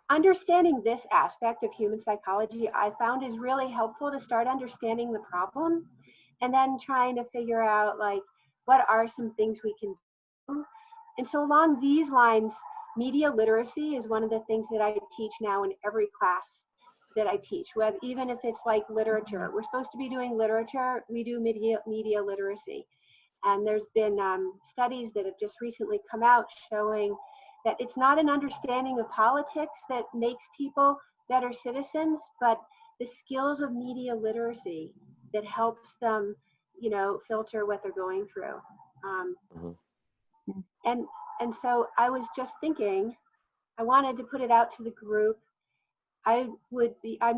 understanding this aspect of human psychology, I found, is really helpful to start understanding the problem, and then trying to figure out, like, what are some things we can do. And so along these lines, media literacy is one of the things that I teach now in every class that I teach, whether, even if it's like literature. We're supposed to be doing literature, we do media literacy. And there's been studies that have just recently come out showing that it's not an understanding of politics that makes people better citizens, but the skills of media literacy that helps them, you know, filter what they're going through. And so I was just thinking, I wanted to put it out to the group. I'm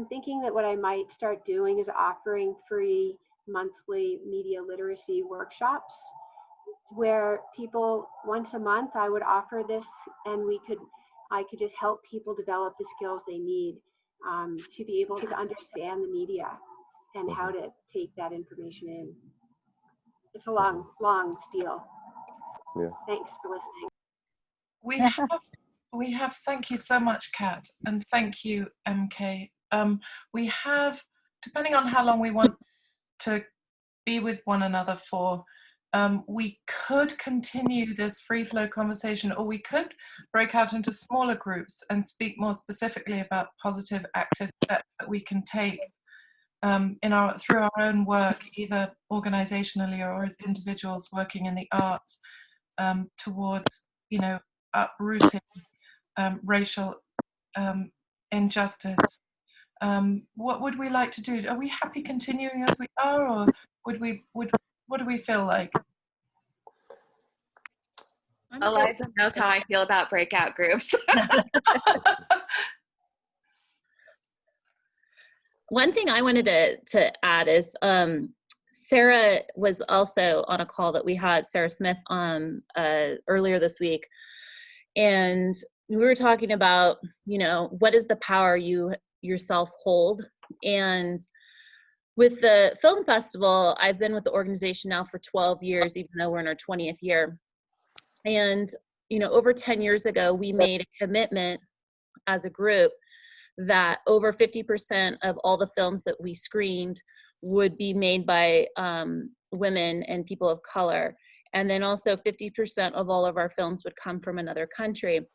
thinking that what I might start doing is offering free monthly media literacy workshops, where people, once a month, I would offer this, and I could just help people develop the skills they need to be able to understand the media and how to take that information in. It's a long spiel. Yeah. Thanks for listening. We have, thank you so much, Kat, and thank you, MK. We have, depending on how long we want to be with one another for, we could continue this free flow conversation, or we could break out into smaller groups and speak more specifically about positive active steps that we can take through our own work, either organizationally or as individuals working in the arts, towards, uprooting racial injustice. What would we like to do? Are we happy continuing as we are, or what do we feel like? Eliza knows how I feel about breakout groups. One thing I wanted to add is Sarah was also on a call that we had, Sarah Smith, earlier this week. And we were talking about, what is the power you yourself hold? And with the film festival, I've been with the organization now for 12 years, even though we're in our 20th year. And, over 10 years ago, we made a commitment as a group that over 50% of all the films that we screened would be made by women and people of color. And then also 50% of all of our films would come from another country.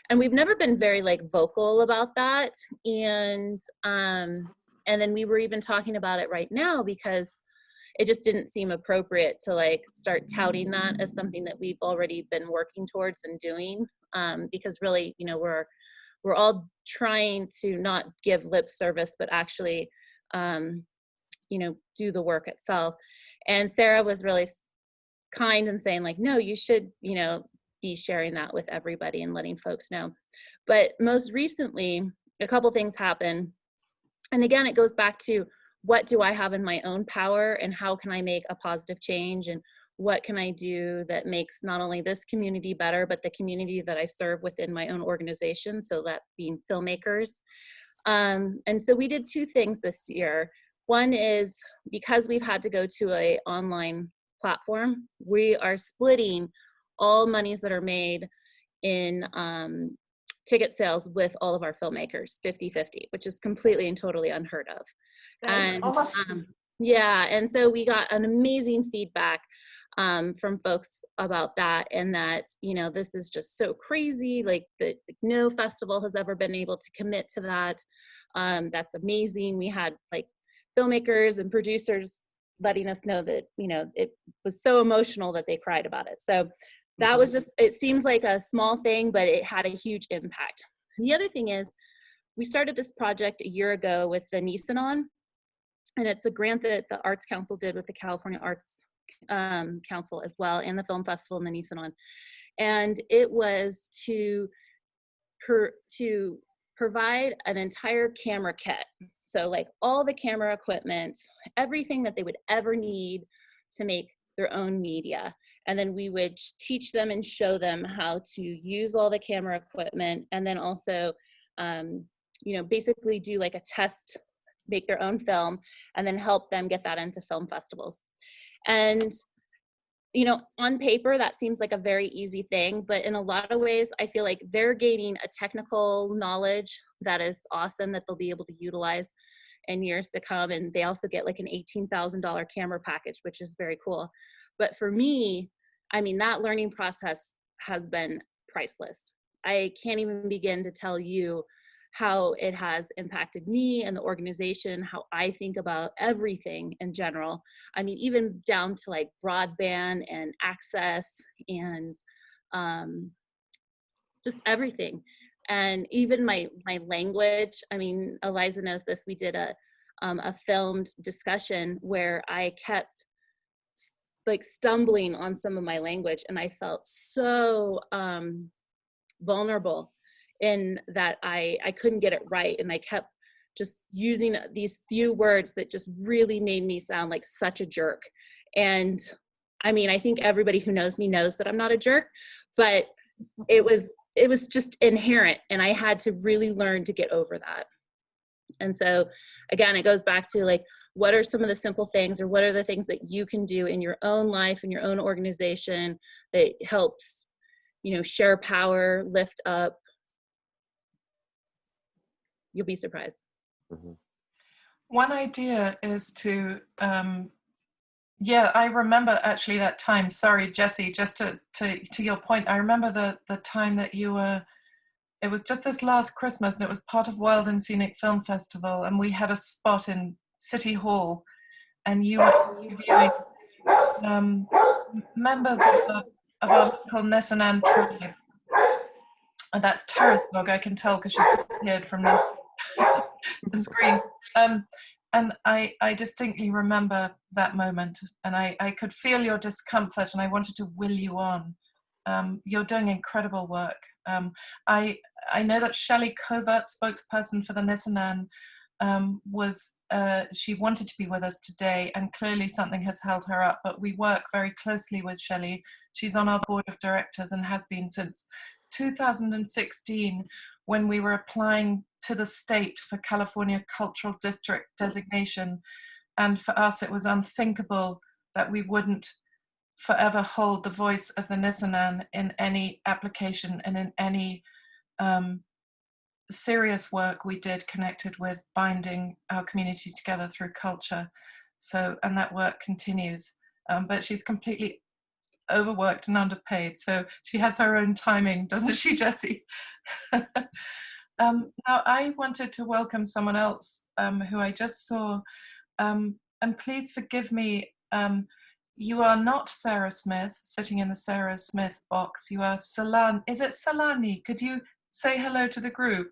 And we've never been very vocal about that. And then we were even talking about it right now because it just didn't seem appropriate to start touting that as something that we've already been working towards and doing. Because really, we're all trying to not give lip service, but actually, do the work itself. And Sarah was really kind and saying no, you should, be sharing that with everybody and letting folks know. But most recently, a couple things happened. And again, it goes back to what do I have in my own power and how can I make a positive change, and what can I do that makes not only this community better, but the community that I serve within my own organization, so that being filmmakers. And so we did two things this year. One is because we've had to go to an online platform, we are splitting all monies that are made in ticket sales with all of our filmmakers, 50-50, which is completely and totally unheard of. And yeah, and so we got an amazing feedback from folks about that, and that this is just so crazy, that no festival has ever been able to commit to that. That's amazing. We had filmmakers and producers letting us know that it was so emotional that they cried about it. So that was just, it seems like a small thing, but it had a huge impact. And the other thing is, we started this project a year ago with the Nisanon, and it's a grant that the Arts Council did with the California Arts Council as well, and the Film Festival and the Nisanon. And it was to provide an entire camera kit. So all the camera equipment, everything that they would ever need to make their own media. And then we would teach them and show them how to use all the camera equipment, and then also, basically do a test, make their own film, and then help them get that into film festivals. And, on paper, that seems like a very easy thing, but in a lot of ways, I feel like they're gaining a technical knowledge that is awesome that they'll be able to utilize in years to come. And they also get an $18,000 camera package, which is very cool. But for me, that learning process has been priceless. I can't even begin to tell you how it has impacted me and the organization, how I think about everything in general. Even down to broadband and access and just everything. And even my language. Eliza knows this. We did a filmed discussion where I kept stumbling on some of my language, and I felt so vulnerable in that I couldn't get it right, and I kept just using these few words that just really made me sound like such a jerk. And I think everybody who knows me knows that I'm not a jerk, but it was just inherent, and I had to really learn to get over that. And so again, it goes back to what are some of the simple things, or what are the things that you can do in your own life, in your own organization, that helps, share power, lift up. You'll be surprised. One idea is to Yeah, I remember actually that time. Sorry, Jesse, just to your point, I remember the time that you were, it was just this last Christmas and it was part of Wild and Scenic Film Festival, and we had a spot in City Hall and you were interviewing members of our local Nesanan tribe. And that's Tara's dog, I can tell because she's disappeared from the screen. And I distinctly remember that moment, and I could feel your discomfort, and I wanted to will you on. You're doing incredible work. I know that Shelley Covert, spokesperson for the Nisanan, she wanted to be with us today, and clearly something has held her up, but we work very closely with Shelley. She's on our board of directors and has been since 2016, when we were applying to the state for California Cultural District designation. And for us, it was unthinkable that we wouldn't forever hold the voice of the Nisanan in any application and in any serious work we did connected with binding our community together through culture. So, and that work continues. But she's completely overworked and underpaid, so she has her own timing, doesn't she, Jessie? Now I wanted to welcome someone else who I just saw, and please forgive me, you are not Sarah Smith sitting in the Sarah Smith box. You are Salan. Is it Salani? Could you say hello to the group?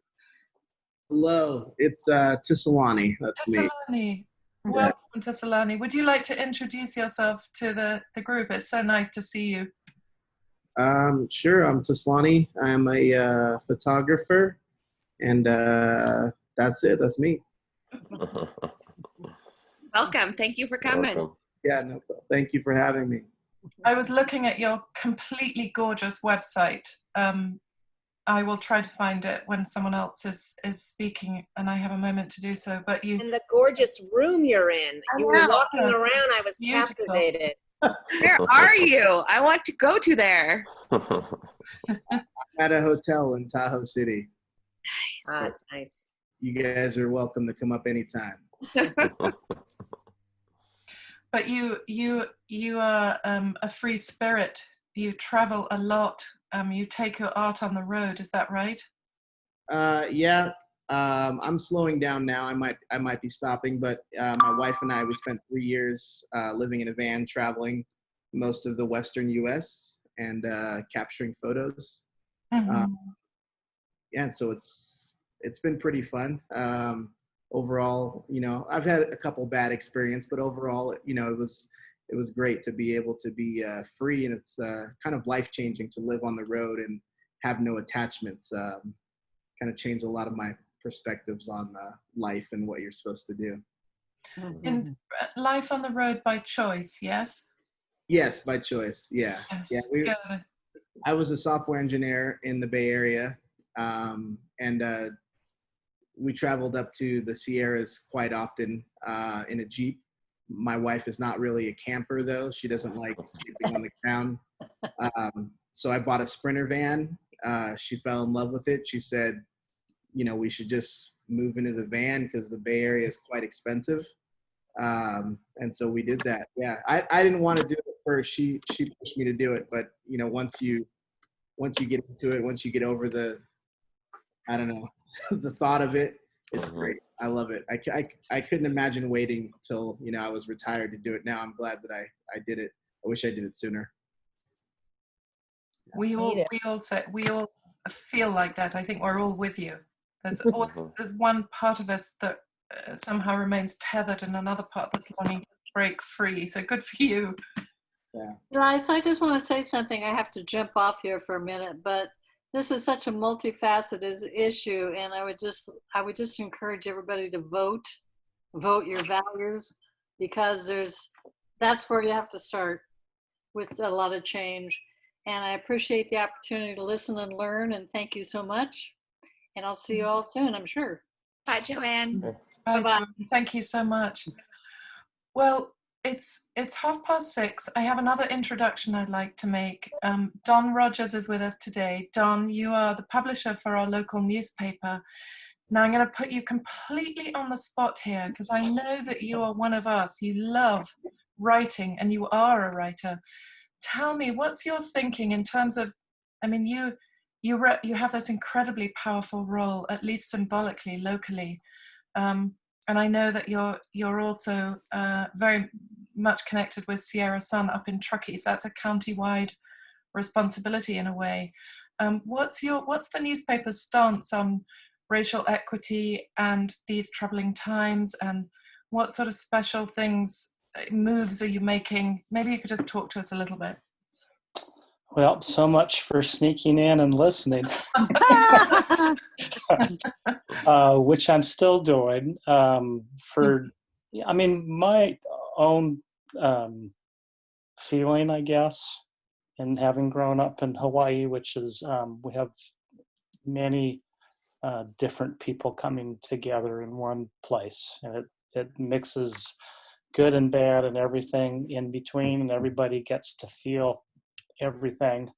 Hello, it's Tisalani. That's me. Tisalani. Yeah. Welcome, Tisalani. Would you like to introduce yourself to the group? It's so nice to see you. Sure, I'm Tislani. I'm a photographer, and that's it. That's me. Welcome. Thank you for coming. Welcome. Yeah, no problem. Thank you for having me. I was looking at your completely gorgeous website. I will try to find it when someone else is speaking and I have a moment to do so. But you, and the gorgeous room you're in. You were walking around. I was beautiful. captivated. Where are you? I want to go to there. At a hotel in Tahoe City. Nice. That's nice. You guys are welcome to come up anytime. But you are a free spirit. You travel a lot. You take your art on the road. Is that right? Yeah. I'm slowing down now. I might be stopping, but my wife and I, we spent 3 years living in a van, traveling most of the Western U.S. and capturing photos. Mm-hmm. Yeah, so it's been pretty fun. Overall, you know, I've had a couple bad experiences, but overall, you know, it was great to be able to be free, and it's kind of life-changing to live on the road and have no attachments. Kind of changed a lot of my perspectives on life and what you're supposed to do. And life on the road by choice, yes? Yes, by choice. Yeah. Yes, Yeah. I was a software engineer in the Bay Area, and we traveled up to the Sierras quite often in a Jeep. My wife is not really a camper, though. She doesn't like sleeping on the ground. So I bought a Sprinter van. She fell in love with it. She said, you know, we should just move into the van because the Bay Area is quite expensive. And so we did that. Yeah, I didn't want to do it first. She pushed me to do it. But, you know, once you get into it, once you get over the, I don't know, the thought of it, it's great. I love it. I couldn't imagine waiting till, you know, I was retired to do it. Now I'm glad that I did it. I wish I did it sooner. We all feel like that. I think we're all with you. There's one part of us that somehow remains tethered and another part that's longing to break free. So good for you. Yeah. Elias, I just want to say something. I have to jump off here for a minute, but this is such a multifaceted issue, and I would just encourage everybody to vote your values, because that's where you have to start with a lot of change. And I appreciate the opportunity to listen and learn, and thank you so much. And I'll see you all soon, I'm sure. Bye, Joanne. Bye, Joanne. Thank you so much. Well, it's 6:30. I have another introduction I'd like to make. Don Rogers is with us today. Don, you are the publisher for our local newspaper. Now I'm going to put you completely on the spot here, because I know that you are one of us. You love writing, and you are a writer. Tell me, what's your thinking in terms of, I mean, you have this incredibly powerful role, at least symbolically, locally. And I know that you're also very much connected with Sierra Sun up in Truckee. So that's a county-wide responsibility in a way. What's the newspaper's stance on racial equity and these troubling times, and what sort of special things, moves are you making? Maybe you could just talk to us a little bit. Well, so much for sneaking in and listening, which I'm still doing. I mean, my own feeling, I guess, and having grown up in Hawaii, which is, we have many different people coming together in one place, and it mixes good and bad and everything in between, and everybody gets to feel everything.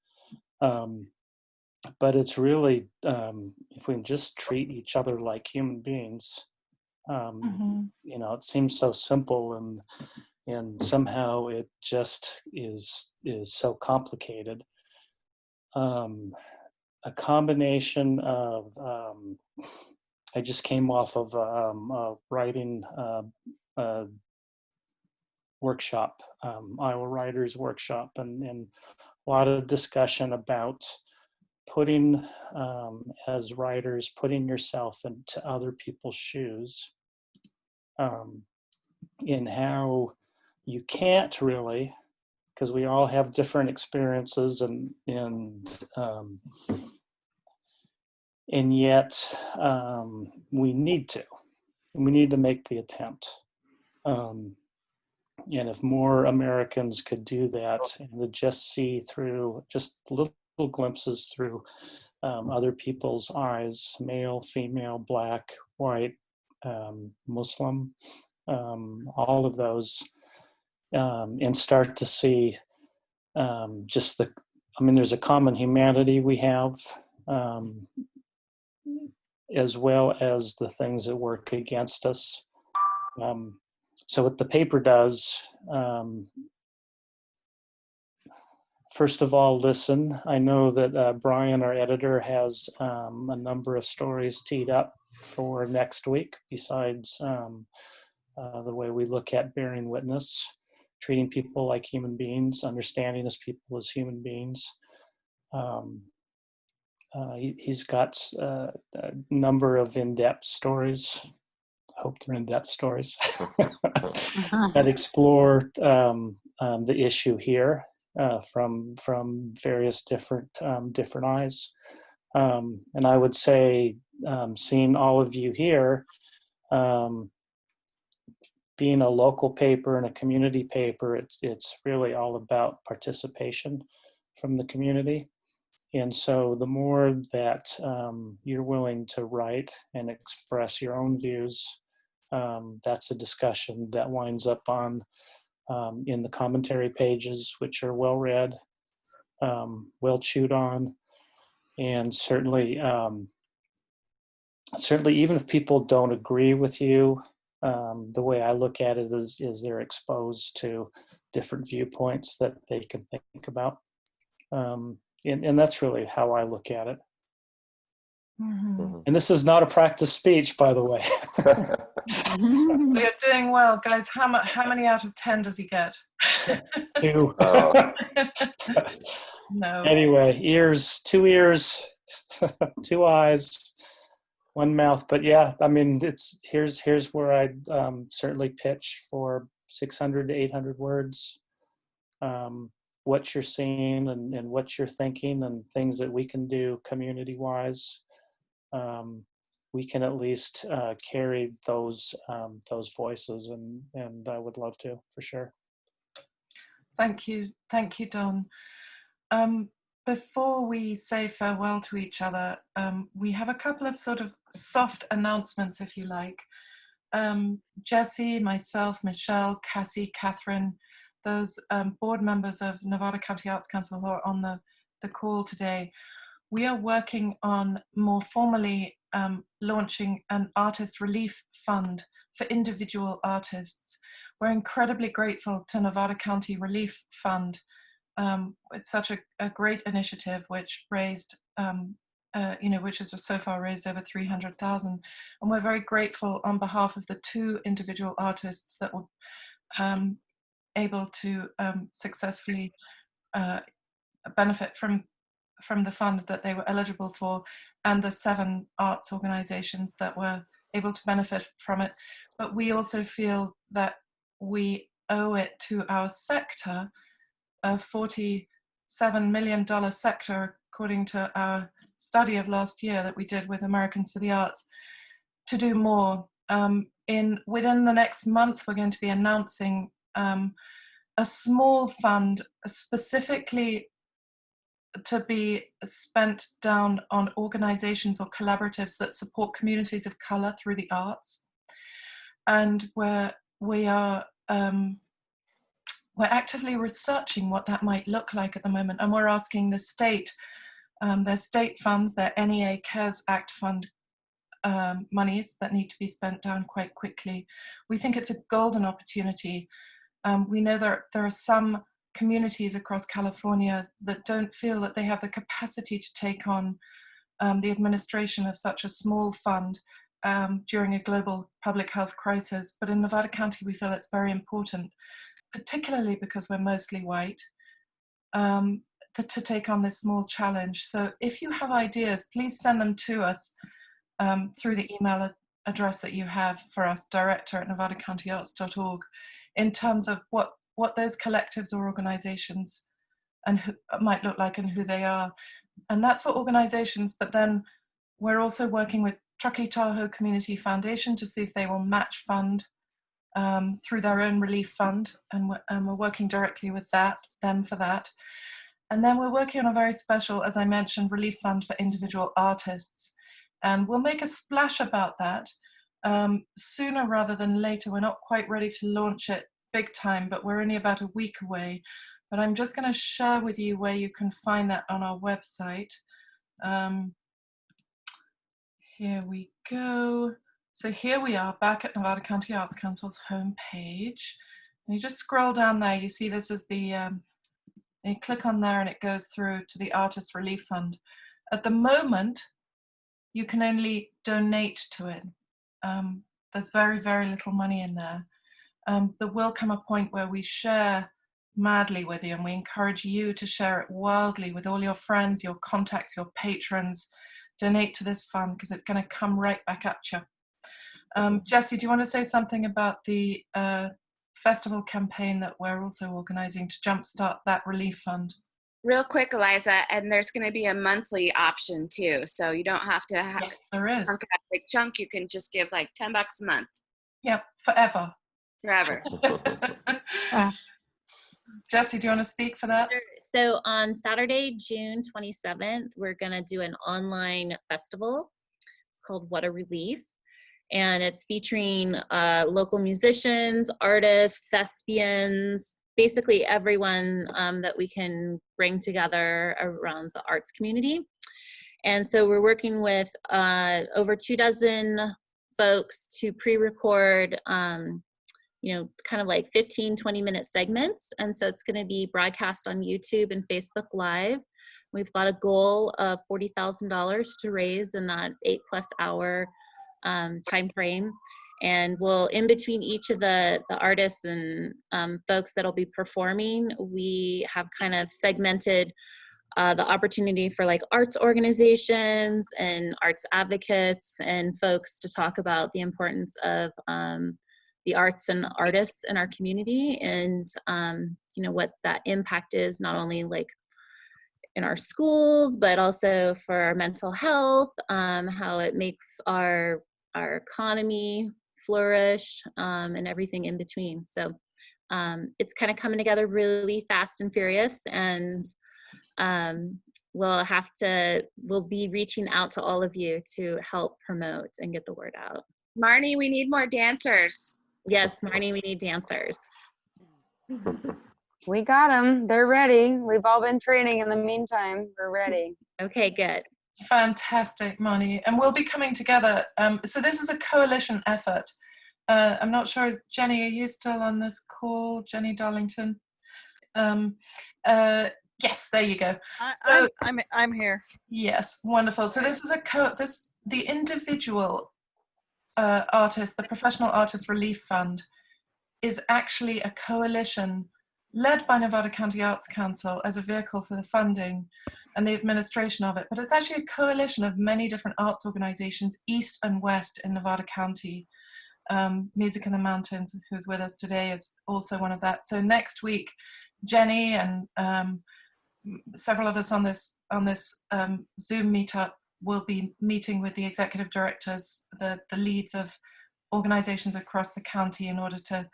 But it's really, if we can just treat each other like human beings, you know, it seems so simple, and somehow it just is so complicated. A combination of, I just came off of a writing workshop, Iowa Writers Workshop, and a lot of discussion about putting, as writers, putting yourself into other people's shoes, in how you can't really, because we all have different experiences, and yet we need to make the attempt. And if more Americans could do that, and to just see through just little glimpses through other people's eyes, male, female, black, white, Muslim, all of those, and start to see just I mean, there's a common humanity we have, as well as the things that work against us. So what the paper does, first of all, listen. I know that Brian, our editor, has a number of stories teed up for next week, besides the way we look at bearing witness, treating people like human beings, understanding as people as human beings. He's got a number of in-depth stories. I hope they're in-depth stories that explore the issue here from various different eyes. And I would say, seeing all of you here, being a local paper and a community paper, it's really all about participation from the community. And so the more that you're willing to write and express your own views, that's a discussion that winds up on in the commentary pages, which are well read, well chewed on, and certainly even if people don't agree with you, the way I look at it is they're exposed to different viewpoints that they can think about. And that's really how I look at it. Mm-hmm. And this is not a practice speech, by the way. You're doing well, guys. How many out of 10 does he get? 2. No. Anyway, two ears, 2 eyes, 1 mouth. But yeah, I mean, here's where I certainly pitch for 600 to 800 words. What you're seeing and what you're thinking, and things that we can do community-wise. We can at least carry those voices, and I would love to, for sure. Thank you, Don. Before we say farewell to each other, we have a couple of sort of soft announcements, if you like. Jessie, myself, Michelle, Cassie, Catherine, those board members of Nevada County Arts Council who are on the call today, we are working on more formally launching an artist relief fund for individual artists. We're incredibly grateful to Nevada County Relief Fund. It's such a great initiative which raised, which has so far raised over 300,000. And we're very grateful on behalf of the 2 individual artists that were able to successfully benefit from the fund that they were eligible for, and the 7 arts organizations that were able to benefit from it. But we also feel that we owe it to our sector, a $47 million sector, according to our study of last year that we did with Americans for the Arts, to do more. Within the next month, we're going to be announcing a small fund specifically to be spent down on organizations or collaboratives that support communities of color through the arts. And where we're actively researching what that might look like at the moment. And we're asking the state, their state funds, their NEA CARES Act fund monies that need to be spent down quite quickly. We think it's a golden opportunity. We know there are some communities across California that don't feel that they have the capacity to take on the administration of such a small fund during a global public health crisis. But in Nevada County, we feel it's very important, particularly because we're mostly white, to take on this small challenge. So if you have ideas, please send them to us through the email address that you have for us, director@nevadacountyarts.org, in terms of what those collectives or organizations and who might look like and who they are. And that's for organizations, but then we're also working with Truckee Tahoe Community Foundation to see if they will match fund through their own relief fund, and we're working directly with them for that. And then we're working on a very special, as I mentioned, relief fund for individual artists. And we'll make a splash about that sooner rather than later. We're not quite ready to launch it big time, but we're only about a week away. But I'm just going to share with you where you can find that on our website. Here we go. So here we are back at Nevada County Arts Council's homepage. And you just scroll down there, you see this is the, you click on there and it goes through to the Artist Relief Fund. At the moment, you can only donate to it. There's very, very little money in there. There will come a point where we share madly with you, and we encourage you to share it wildly with all your friends, your contacts, your patrons. Donate to this fund because it's going to come right back at you. Jessie, do you want to say something about the festival campaign that we're also organizing to jumpstart that relief fund? Real quick, Eliza, and there's going to be a monthly option too, so you don't have to have there is. a big chunk. You can just give like $10 a month. Yep, forever. Forever. Jessie, do you want to speak for that? Sure. So on Saturday, June 27th, we're going to do an online festival. It's called What a Relief. And it's featuring local musicians, artists, thespians, basically everyone that we can bring together around the arts community. And so we're working with over 24 folks to pre-record kind of like 15, 20-minute segments. And so it's going to be broadcast on YouTube and Facebook Live. We've got a goal of $40,000 to raise in that 8+ hour time frame. And we'll, in between each of the artists and folks that'll be performing, we have kind of segmented the opportunity for like arts organizations and arts advocates and folks to talk about the importance of the arts and artists in our community, and what that impact is, not only like in our schools, but also for our mental health, how it makes our economy flourish, and everything in between. So it's kind of coming together really fast and furious, and we'll be reaching out to all of you to help promote and get the word out. Marnie, we need more dancers. Yes, Marnie, we need dancers. We got them. They're ready. We've all been training in the meantime. We're ready. Okay, good. Fantastic, Marnie. And we'll be coming together. So this is a coalition effort I'm not sure, is Jenny, are you still on this call? Jenny Darlington? Yes, there you go. I'm here. Yes, wonderful. So this is the individual artist, the Professional Artist Relief Fund, is actually a coalition led by Nevada County Arts Council as a vehicle for the funding and the administration of it. But it's actually a coalition of many different arts organizations, east and west in Nevada County. Music in the Mountains, who's with us today, is also one of that. So next week, Jenny and several of us on this Zoom meetup will be meeting with the executive directors, the leads of organizations across the county, in order to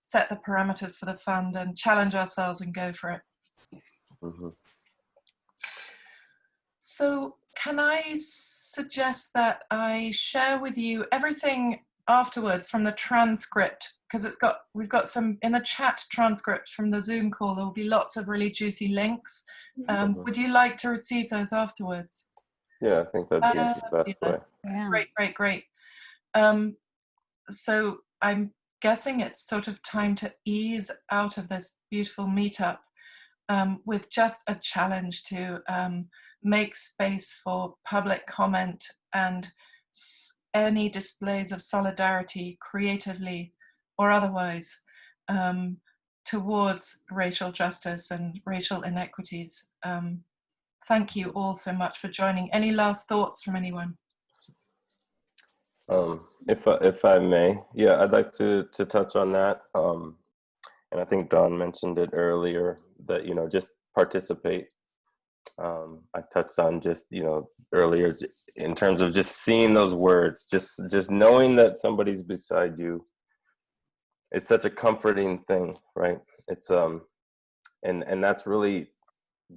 set the parameters for the fund and challenge ourselves and go for it. Mm-hmm. So can I suggest that I share with you everything afterwards from the transcript, because we've got some in the chat transcript from the Zoom call. There will be lots of really juicy links. Would you like to receive those afterwards? Yeah, I think that'd be the best way. Yeah. Great. So I'm guessing it's sort of time to ease out of this beautiful meetup with just a challenge to make space for public comment and any displays of solidarity, creatively or otherwise, towards racial justice and racial inequities. Thank you all so much for joining. Any last thoughts from anyone? If I may, yeah, I'd like to touch on that. And I think Dawn mentioned it earlier that, just participate. I touched on just, earlier in terms of just seeing those words, just knowing that somebody's beside you. It's such a comforting thing, right? It's, and that's really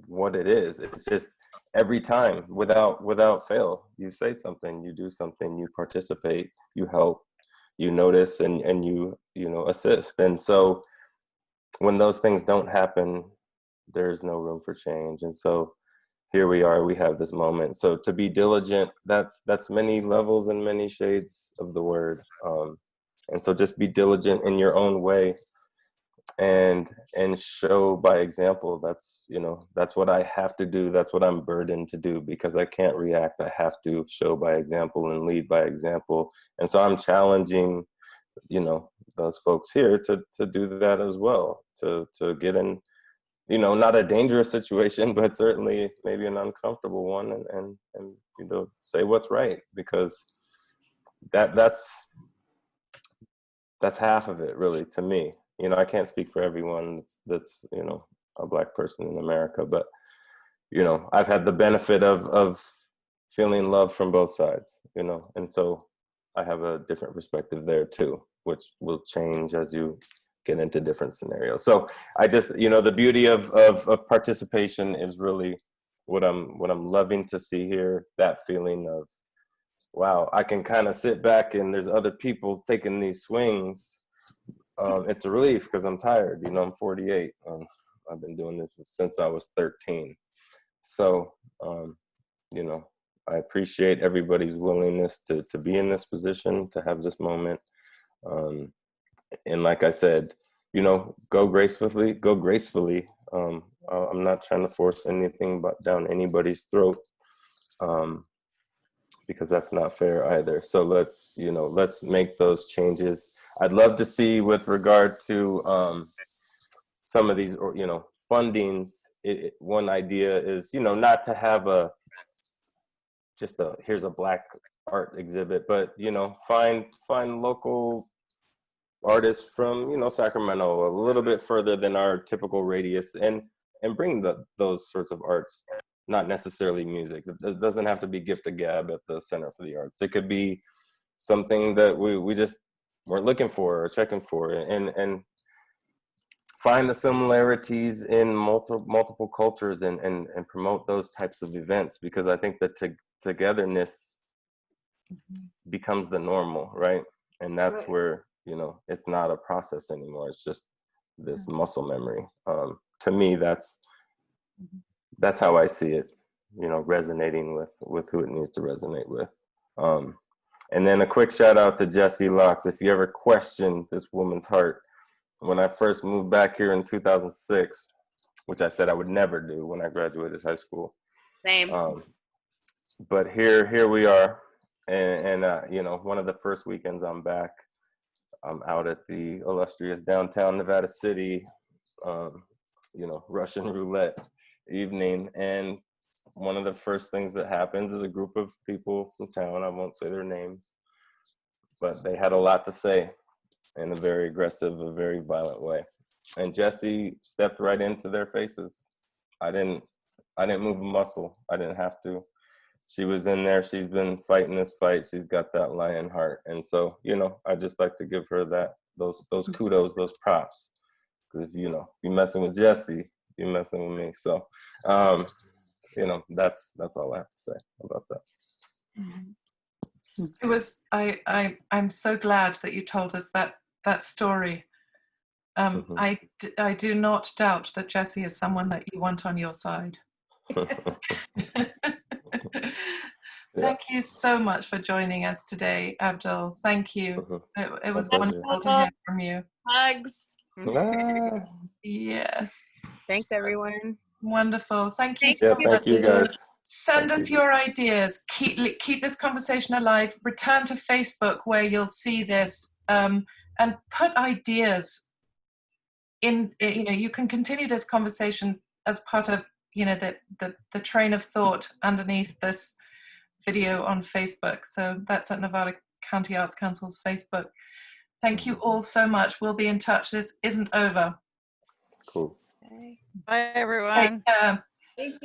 what it is. It's just every time without fail, you say something, you do something, you participate, you help, you notice, and you assist. And so when those things don't happen, there's no room for change. And so here we are, we have this moment. So to be diligent, that's many levels and many shades of the word. And so just be diligent in your own way and show by example. That's what I have to do. That's what I'm burdened to do, because I can't react. I have to show by example and lead by example. And so I'm challenging, those folks here to do that as well, to get in, not a dangerous situation, but certainly maybe an uncomfortable one, and say what's right, because that's half of it, really, to me. I can't speak for everyone that's a Black person in America, but I've had the benefit of feeling love from both sides, and so I have a different perspective there too, which will change as you get into different scenarios. So I just, the beauty of participation is really what I'm loving to see here, that feeling of, wow, I can kind of sit back and there's other people taking these swings. It's a relief, because I'm tired. I'm 48. I've been doing this since I was 13. So, I appreciate everybody's willingness to be in this position, to have this moment. And like I said, go gracefully. I'm not trying to force anything down anybody's throat, because that's not fair either. So let's make those changes. I'd love to see, with regard to some of these, fundings, one idea is, not to have here's a Black art exhibit, but, find local artists from, Sacramento, a little bit further than our typical radius, and bring those sorts of arts, not necessarily music. It doesn't have to be gift a gab at the Center for the Arts. It could be something that we just weren't looking for or checking for, and find the similarities in multiple cultures and promote those types of events, because I think that togetherness becomes the normal, right? And that's where, it's not a process anymore. It's just this muscle memory. To me, that's how I see it, resonating with who it needs to resonate with. And then a quick shout out to Jessie Locks. If you ever question this woman's heart, when I first moved back here in 2006, which I said I would never do when I graduated high school. Same. But here we are, and you know, one of the first weekends I'm back, I'm out at the illustrious downtown Nevada City, you know, Russian roulette evening, and one of the first things that happens is a group of people from town, I won't say their names, but they had a lot to say in a very aggressive, a very violent way. And Jessie stepped right into their faces. I didn't move a muscle. I didn't have to. She was in there. She's been fighting this fight. She's got that lion heart. And so, you know, I just like to give her those kudos, those props. Because, you know, if you're messing with Jessie, you're messing with me. So, you know, that's all I have to say about that. It was, I'm so glad that you told us that story. I do not doubt that Jessie is someone that you want on your side. Thank you so much for joining us today, Abdul. Thank you. It was wonderful to hear from you. Hugs. Yes. Thanks, everyone. Wonderful. Thank you so much. Thank you, guys. Send us your ideas. Keep this conversation alive. Return to Facebook where you'll see this, and put ideas in. You know, you can continue this conversation as part of, you know, the train of thought underneath this video on Facebook. So that's at Nevada County Arts Council's Facebook. Thank you all so much. We'll be in touch. This isn't over. Cool. Bye, everyone. Take care.